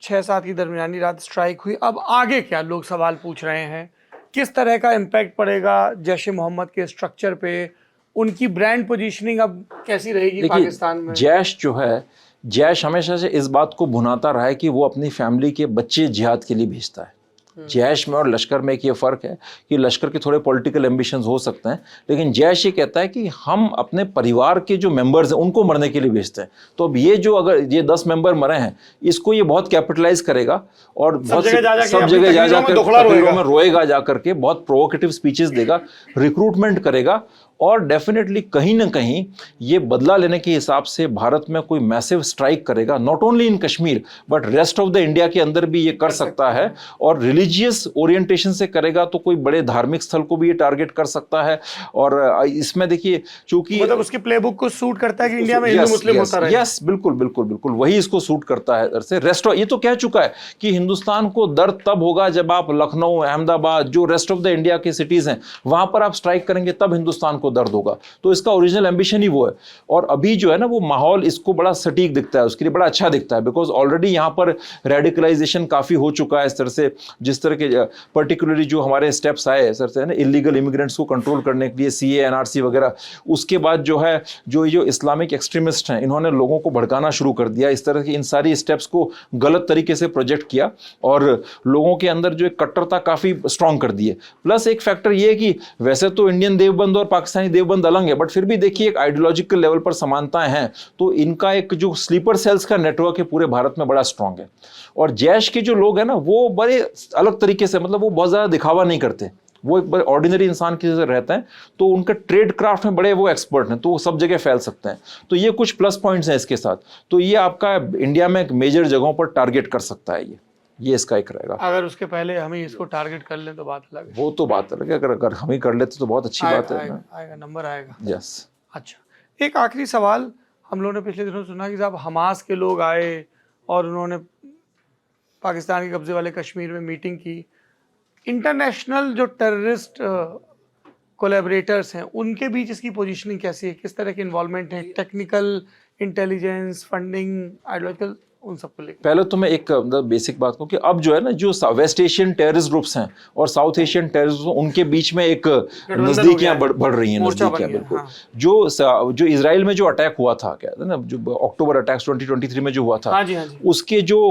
6-7 की दरमियानी रात स्ट्राइक हुई, अब आगे क्या लोग सवाल पूछ रहे हैं, किस तरह का इम्पैक्ट पड़ेगा जैश ए मोहम्मद के स्ट्रक्चर पे, उनकी ब्रांड पोजीशनिंग अब कैसी रहेगी पाकिस्तान में? जैश जो है, जैश हमेशा से इस बात को भुनाता रहा है कि वो अपनी फैमिली के बच्चे जिहाद के लिए भेजता है। जैश में और लश्कर में एक ये फ़र्क है कि लश्कर के थोड़े पॉलिटिकल एम्बिशंस हो सकते हैं, लेकिन जैश ये कहता है कि हम अपने परिवार के जो मेंबर्स हैं उनको मरने के लिए भेजते हैं। तो अब ये जो, अगर ये 10 मेंबर मरे हैं, इसको ये बहुत कैपिटलाइज करेगा और बहुत सब जगह जा जाकर रोएगा, जा करके बहुत प्रोवोकेटिव स्पीचेस देगा, रिक्रूटमेंट करेगा, और डेफिनेटली कहीं ना कहीं ये बदला लेने के हिसाब से भारत में कोई मैसिव स्ट्राइक करेगा, not only in Kashmir but rest of the India के अंदर भी ये कर सकता है। और रिलीजियस ओरिएंटेशन से करेगा तो कोई बड़े धार्मिक स्थल को भी ये टारगेट कर सकता है। और इसमें देखिए, चूंकि मतलब उसके प्लेबुक को सूट करता है कि इंडिया में हिंदू मुस्लिम होता रहे। यस, बिल्कुल बिल्कुल बिल्कुल वही इसको सूट करता है। से रेस्ट, ये तो कह चुका है कि हिंदुस्तान को दर्द तब होगा जब आप लखनऊ, अहमदाबाद, जो रेस्ट ऑफ द इंडिया के सिटीज हैं वहां पर आप स्ट्राइक करेंगे, तब हिंदुस्तान को दर्द होगा। तो इसका ओरिजिनल एम्बिशन ही वो है। और अभी जो है ना वो माहौल इसको बड़ा सटीक दिखता है, उसके लिए बड़ा अच्छा दिखता है, बिकॉज ऑलरेडी यहाँ पर रेडिकलाइजेशन काफ़ी हो चुका है। इस तरह से जिस तरह के पर्टिकुलरली जो हमारे स्टेप्स आए इस तरह से ना इलीगल इमिग्रेंट्स को कंट्रोल करने के लिए, CA NRC वगैरह, उसके बाद जो है जो इस्लामिक एक्सट्रीमिस्ट हैं इन्होंने लोगों को भड़काना शुरू कर दिया। इस तरह की इन सारी स्टेप्स को गलत तरीके से प्रोजेक्ट किया और लोगों के अंदर जो एक कट्टरता काफ़ी स्ट्रांग कर दी है। प्लस एक फैक्टर ये है कि वैसे तो इंडियन देवबंद और पाकिस्तानी देवबंद अलग है, बट फिर भी देखिए एक आइडियोलॉजिकल लेवल पर समानताएं हैं। तो इनका एक जो स्लीपर सेल्स का नेटवर्क है पूरे भारत में बड़ा स्ट्रांग है। और जैश के जो लोग हैं ना वो बड़े अलग तरीके से, मतलब वो बहुत ज़्यादा दिखावा नहीं करते, वो एक बड़े ऑर्डिनरी इंसान की जैसे रहते हैं। तो उनका ट्रेड क्राफ्ट में बड़े वो एक्सपर्ट हैं, तो वो सब जगह फैल सकते हैं। तो ये कुछ प्लस पॉइंट्स हैं इसके साथ। तो ये आपका इंडिया में मेजर जगहों पर टारगेट कर सकता है ये इसका एक रहेगा। अगर उसके पहले हम ही इसको टारगेट कर लें तो बात अलग है। वो तो बात अलग है, अगर हम ही कर लेते तो बहुत अच्छी बात है। आएगा नंबर आएगा। यस। अच्छा, एक आखिरी सवाल, हम लोगों ने पिछले दिनों सुना कि साहब हमास के लोग आए और उन्होंने पाकिस्तान के कब्जे वाले कश्मीर में मीटिंग की। इंटरनेशनल जो टेररिस्ट कोलैबोरेटर्स हैं उनके बीच इसकी पोजीशनिंग कैसी है, किस तरह की इन्वॉल्वमेंट है, टेक्निकल, इंटेलिजेंस, फंडिंग, आइडियोलॉजिकल, उन सबको लेकर? पहले तो मैं एक बेसिक बात कहूँ कि अब जो है ना जो वेस्ट एशियन टेररिस्ट ग्रुप्स हैं और साउथ एशियन टेररिस्ट, उनके बीच में एक नजदीकियां बढ़ रही हैं, नजदीकियां बिल्कुल। हाँ। जो इजराइल में जो अटैक हुआ था, क्या ना, जो अक्टूबर अटैक्स 2023 में जो हुआ था, हाँ जी, हाँ जी। उसके जो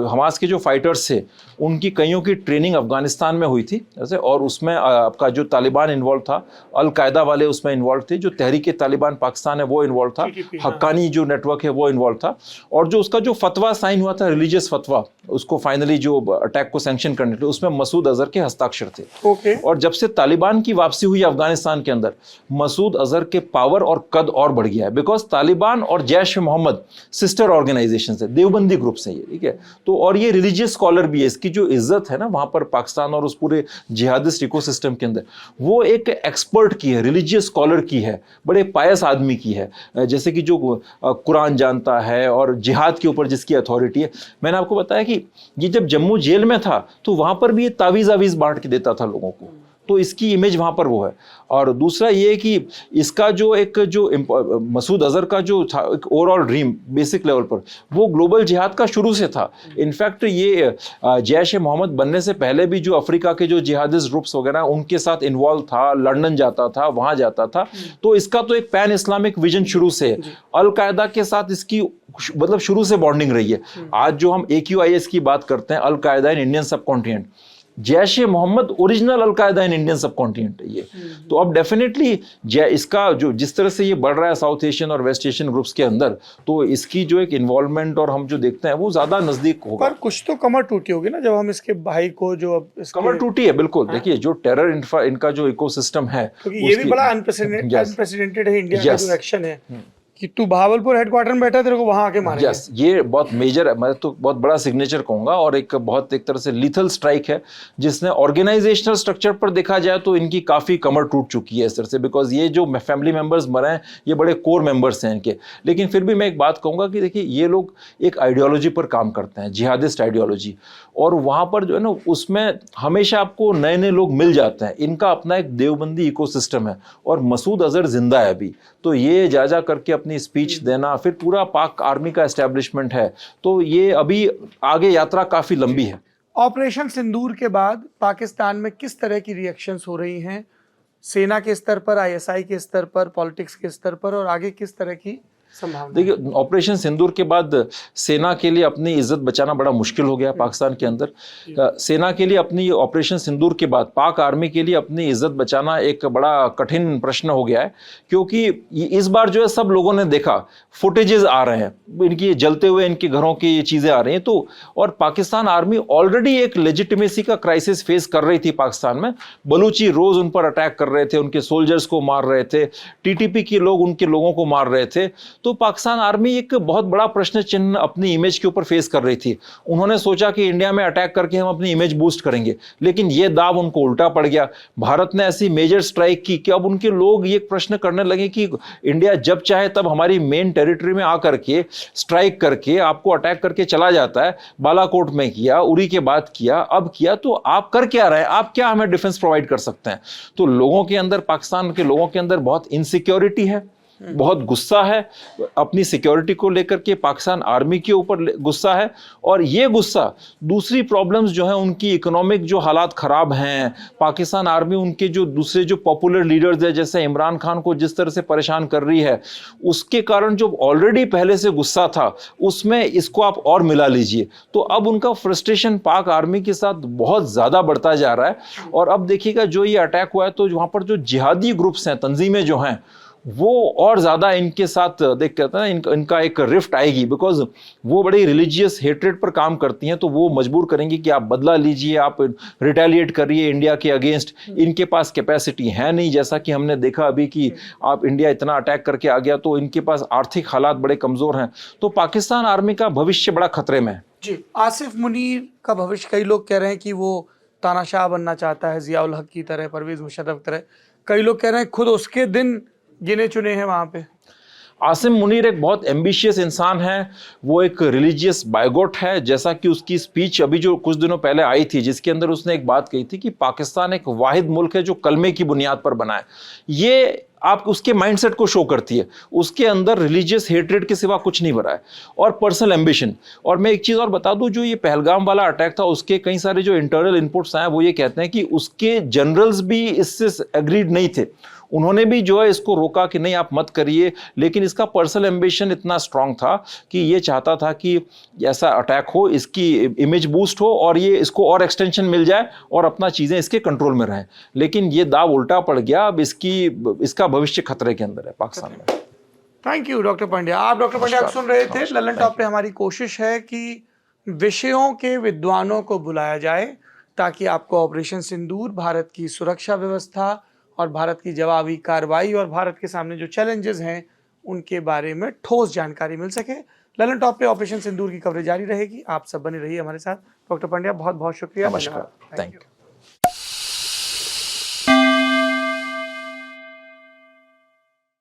हमास के जो फाइटर्स थे उनकी कईयों की ट्रेनिंग अफगानिस्तान में हुई थी ऐसे, और उसमें आपका जो तालिबान इन्वॉल्व था, अल कायदा वाले उसमें इन्वॉल्व थे, जो तहरीक तालिबान पाकिस्तान है वो इन्वॉल्व था, हक्कानी जो नेटवर्क है वो इन्वॉल्व था, और जो उसका जो फतवा साइन हुआ था, रिलीजियस फतवा, उसको फाइनली जो अटैक को सैंक्शन करने के लिए, उसमें मसूद अजहर के हस्ताक्षर थे। ओके। और जब से तालिबान की वापसी हुई अफगानिस्तान के अंदर, मसूद अजहर के पावर और कद और बढ़ गया है, बिकॉज तालिबान और जैश ए मोहम्मद सिस्टर ऑर्गेनाइजेशन है, देवबंदी ग्रुप से ये, ठीक है। तो और ये रिलीजियस स्कॉलर भी है, इसकी जो इज्जत है ना वहां पर पाकिस्तान और उस पूरे जिहादिस्ट इकोसिस्टम के अंदर, वो एक एक्सपर्ट की है, रिलीजियस स्कॉलर की है, बड़े पायस आदमी की है, जैसे कि जो कुरान जानता है और जिहाद के ऊपर जिसकी अथॉरिटी है। मैंने आपको बताया कि ये जब जम्मू जेल में था तो वहां पर भी ये तावीज़ बांट के देता था लोगों को, तो इसकी इमेज वहां पर वो है। और दूसरा ये कि इसका जो मसूद अजहर का जो था एक ओवरऑल ड्रीम बेसिक लेवल पर, वो ग्लोबल जिहाद का शुरू से था। इनफैक्ट ये जैश ए मोहम्मद बनने से पहले भी जो अफ्रीका के जो जिहादिस्ट ग्रुप्स वगैरह उनके साथ इन्वॉल्व था, लंदन जाता था, वहां जाता था। तो इसका तो एक पैन इस्लामिक विजन शुरू से है। अल कायदा के साथ इसकी मतलब शुरू से बॉन्डिंग रही है। आज जो हम AQIS की बात करते हैं, अल कायदा इन इंडियन सब कॉन्टिनेंट, जैश ए मोहम्मद ओरिजिनल अल कायदा इन इंडियन सब कॉन्टिनेंट है ये। तो अब डेफिनेटली इसका जो जिस तरह से ये बढ़ रहा है साउथ एशियन और वेस्ट एशियन ग्रुप्स के अंदर, तो इसकी जो एक इन्वॉल्वमेंट और हम जो देखते हैं वो ज्यादा नजदीक होगा। पर कुछ तो कमर टूटी होगी ना जब हम इसके भाई को जो अब कमर टूटी है बिल्कुल। देखिए जो टेरर इनका जो इकोसिस्टम है, क्योंकि ये भी बड़ा अनप्रेसिडेंटेड है इंडिया का जो एक्शन है कि तू भावलपुर हेडक्वार्टर में बैठा तेरे को वहां आके मारेंगे। यस, ये बहुत मेजर है, मैं तो बहुत बड़ा सिग्नेचर कहूंगा, और एक तरह से लीथल स्ट्राइक है जिसने ऑर्गेनाइजेशनल स्ट्रक्चर पर देखा जाए तो इनकी काफी कमर टूट चुकी है इस तरह से, बिकॉज ये जो फैमिली मेंबर्स मरे हैं ये बड़े कोर मेंबर्स हैं इनके। लेकिन फिर भी मैं एक बात कहूंगा कि देखिए ये लोग एक आइडियोलॉजी पर काम करते हैं, जिहादिस्ट आइडियोलॉजी, और वहां पर जो है ना उसमें हमेशा आपको नए नए लोग मिल जाते हैं। इनका अपना एक देवबंदी इकोसिस्टम है और मसूद अजहर जिंदा है अभी, तो ये जा करके अपनी स्पीच देना, फिर पूरा पाक आर्मी का एस्टेब्लिशमेंट है, तो ये अभी आगे यात्रा काफी लंबी है। ऑपरेशन सिंदूर के बाद पाकिस्तान में किस तरह की रिएक्शंस हो रही हैं, सेना के स्तर पर, ISI के स्तर पर, पॉलिटिक्स के स्तर पर, और आगे किस तरह की संभावना? देखिए ऑपरेशन सिंदूर के बाद सेना के लिए अपनी इज्जत बचाना बड़ा मुश्किल हो गया पाकिस्तान के अंदर। सेना के लिए अपनी ऑपरेशन सिंदूर के बाद पाक आर्मी के लिए अपनी इज्जत बचाना एक बड़ा कठिन प्रश्न हो गया है, क्योंकि इस बार जो है सब लोगों ने देखा, फुटेजेस आ रहे हैं इनकी जलते हुए, इनके घरों की ये चीजें आ रही हैं। तो और पाकिस्तान आर्मी ऑलरेडी एक लेजिटिमेसी का क्राइसिस फेस कर रही थी पाकिस्तान में। बलूची रोज उन पर अटैक कर रहे थे, उनके सोल्जर्स को मार रहे थे, TTP के लोग उनके लोगों को मार रहे थे। तो पाकिस्तान आर्मी एक बहुत बड़ा प्रश्न चिन्ह अपनी इमेज के ऊपर फेस कर रही थी। उन्होंने सोचा कि इंडिया में अटैक करके हम अपनी इमेज बूस्ट करेंगे, लेकिन ये दाव उनको उल्टा पड़ गया। भारत ने ऐसी मेजर स्ट्राइक की कि अब उनके लोग ये प्रश्न करने लगे कि इंडिया जब चाहे तब हमारी मेन टेरिटरी में आकर के स्ट्राइक करके आपको अटैक करके चला जाता है। बालाकोट में किया, उरी के बाद किया, अब किया, तो आप कर क्या रहे हैं? आप क्या हमें डिफेंस प्रोवाइड कर सकते हैं? तो लोगों के अंदर, पाकिस्तान के लोगों के अंदर बहुत इनसिक्योरिटी है, बहुत गुस्सा है अपनी सिक्योरिटी को लेकर के, पाकिस्तान आर्मी के ऊपर गुस्सा है। और ये गुस्सा दूसरी प्रॉब्लम्स जो है उनकी, इकोनॉमिक जो हालात खराब हैं, पाकिस्तान आर्मी उनके जो दूसरे जो पॉपुलर लीडर्स हैं जैसे इमरान खान को जिस तरह से परेशान कर रही है, उसके कारण जो ऑलरेडी पहले से गुस्सा था उसमें इसको आप और मिला लीजिए, तो अब उनका फ्रस्ट्रेशन पाक आर्मी के साथ बहुत ज़्यादा बढ़ता जा रहा है। और अब देखिएगा जो ये अटैक हुआ है तो वहाँ पर जो जिहादी ग्रुप्स हैं, तंजीमें जो हैं, वो और ज़्यादा इनके साथ देख कहते हैं इनका एक रिफ्ट आएगी, बिकॉज वो बड़ी रिलीजियस हेट्रेड पर काम करती हैं, तो वो मजबूर करेंगी कि आप बदला लीजिए, आप रिटेलिएट करिए इंडिया के अगेंस्ट। इनके पास कैपेसिटी है नहीं, जैसा कि हमने देखा अभी कि आप इंडिया इतना अटैक करके आ गया, तो इनके पास आर्थिक हालात बड़े कमज़ोर हैं। तो पाकिस्तान आर्मी का भविष्य बड़ा खतरे में है। जी, आसिफ मुनीर का भविष्य, कई लोग कह रहे हैं कि वो तानाशाह बनना चाहता है, जियाउल हक की तरह, परवेज मुशर्रफ की तरह। कई लोग कह रहे हैं खुद उसके दिन गिने चुने हैं वहां पे। आसिम मुनीर एक बहुत एम्बिशियस इंसान है, वो एक रिलीजियस बायगॉट है, जैसा कि उसकी स्पीच अभी जो कुछ दिनों पहले आई थी जिसके अंदर उसने एक बात कही थी कि पाकिस्तान एक वाहिद मुल्क है जो कलमे की बुनियाद पर बना है। ये आप उसके माइंडसेट को शो करती है, उसके अंदर रिलीजियस हेट्रेड के सिवा कुछ नहीं भरा है, और पर्सनल एम्बिशन। और मैं एक चीज़ और बता दूं, जो ये पहलगाम वाला अटैक था उसके कई सारे जो इंटरनल इनपुट्स आए वो ये कहते हैं कि उसके जनरल्स भी इससे एग्रीड नहीं थे, उन्होंने भी जो है इसको रोका कि नहीं आप मत करिए, लेकिन इसका पर्सनल एम्बिशन इतना स्ट्रांग था कि ये चाहता था कि ऐसा अटैक हो, इसकी इमेज बूस्ट हो और ये इसको और एक्सटेंशन मिल जाए और अपना चीज़ें इसके कंट्रोल में रहें। लेकिन ये दाव उल्टा पड़ गया, अब इसका भविष्य खतरे के अंदर है पाकिस्तान में। Thank you doctor Pandya. आप डॉक्टर पांड्या सुन रहे थे ललन टॉप पे। हमारी कोशिश है कि विषयों के विद्वानों को बुलाया जाए ताकि आपको ऑपरेशन सिंदूर, भारत की सुरक्षा व्यवस्था और भारत की जवाबी कार्रवाई और भारत के सामने जो चैलेंजेस हैं उनके बारे में ठोस जानकारी मिल सके। ललन टॉप पे ऑपरेशन सिंदूर की कवरेज जारी रहेगी। आप सब बने रहिए हमारे साथ। डॉक्टर पांड्या बहुत बहुत शुक्रिया। नमस्कार, थैंक यू।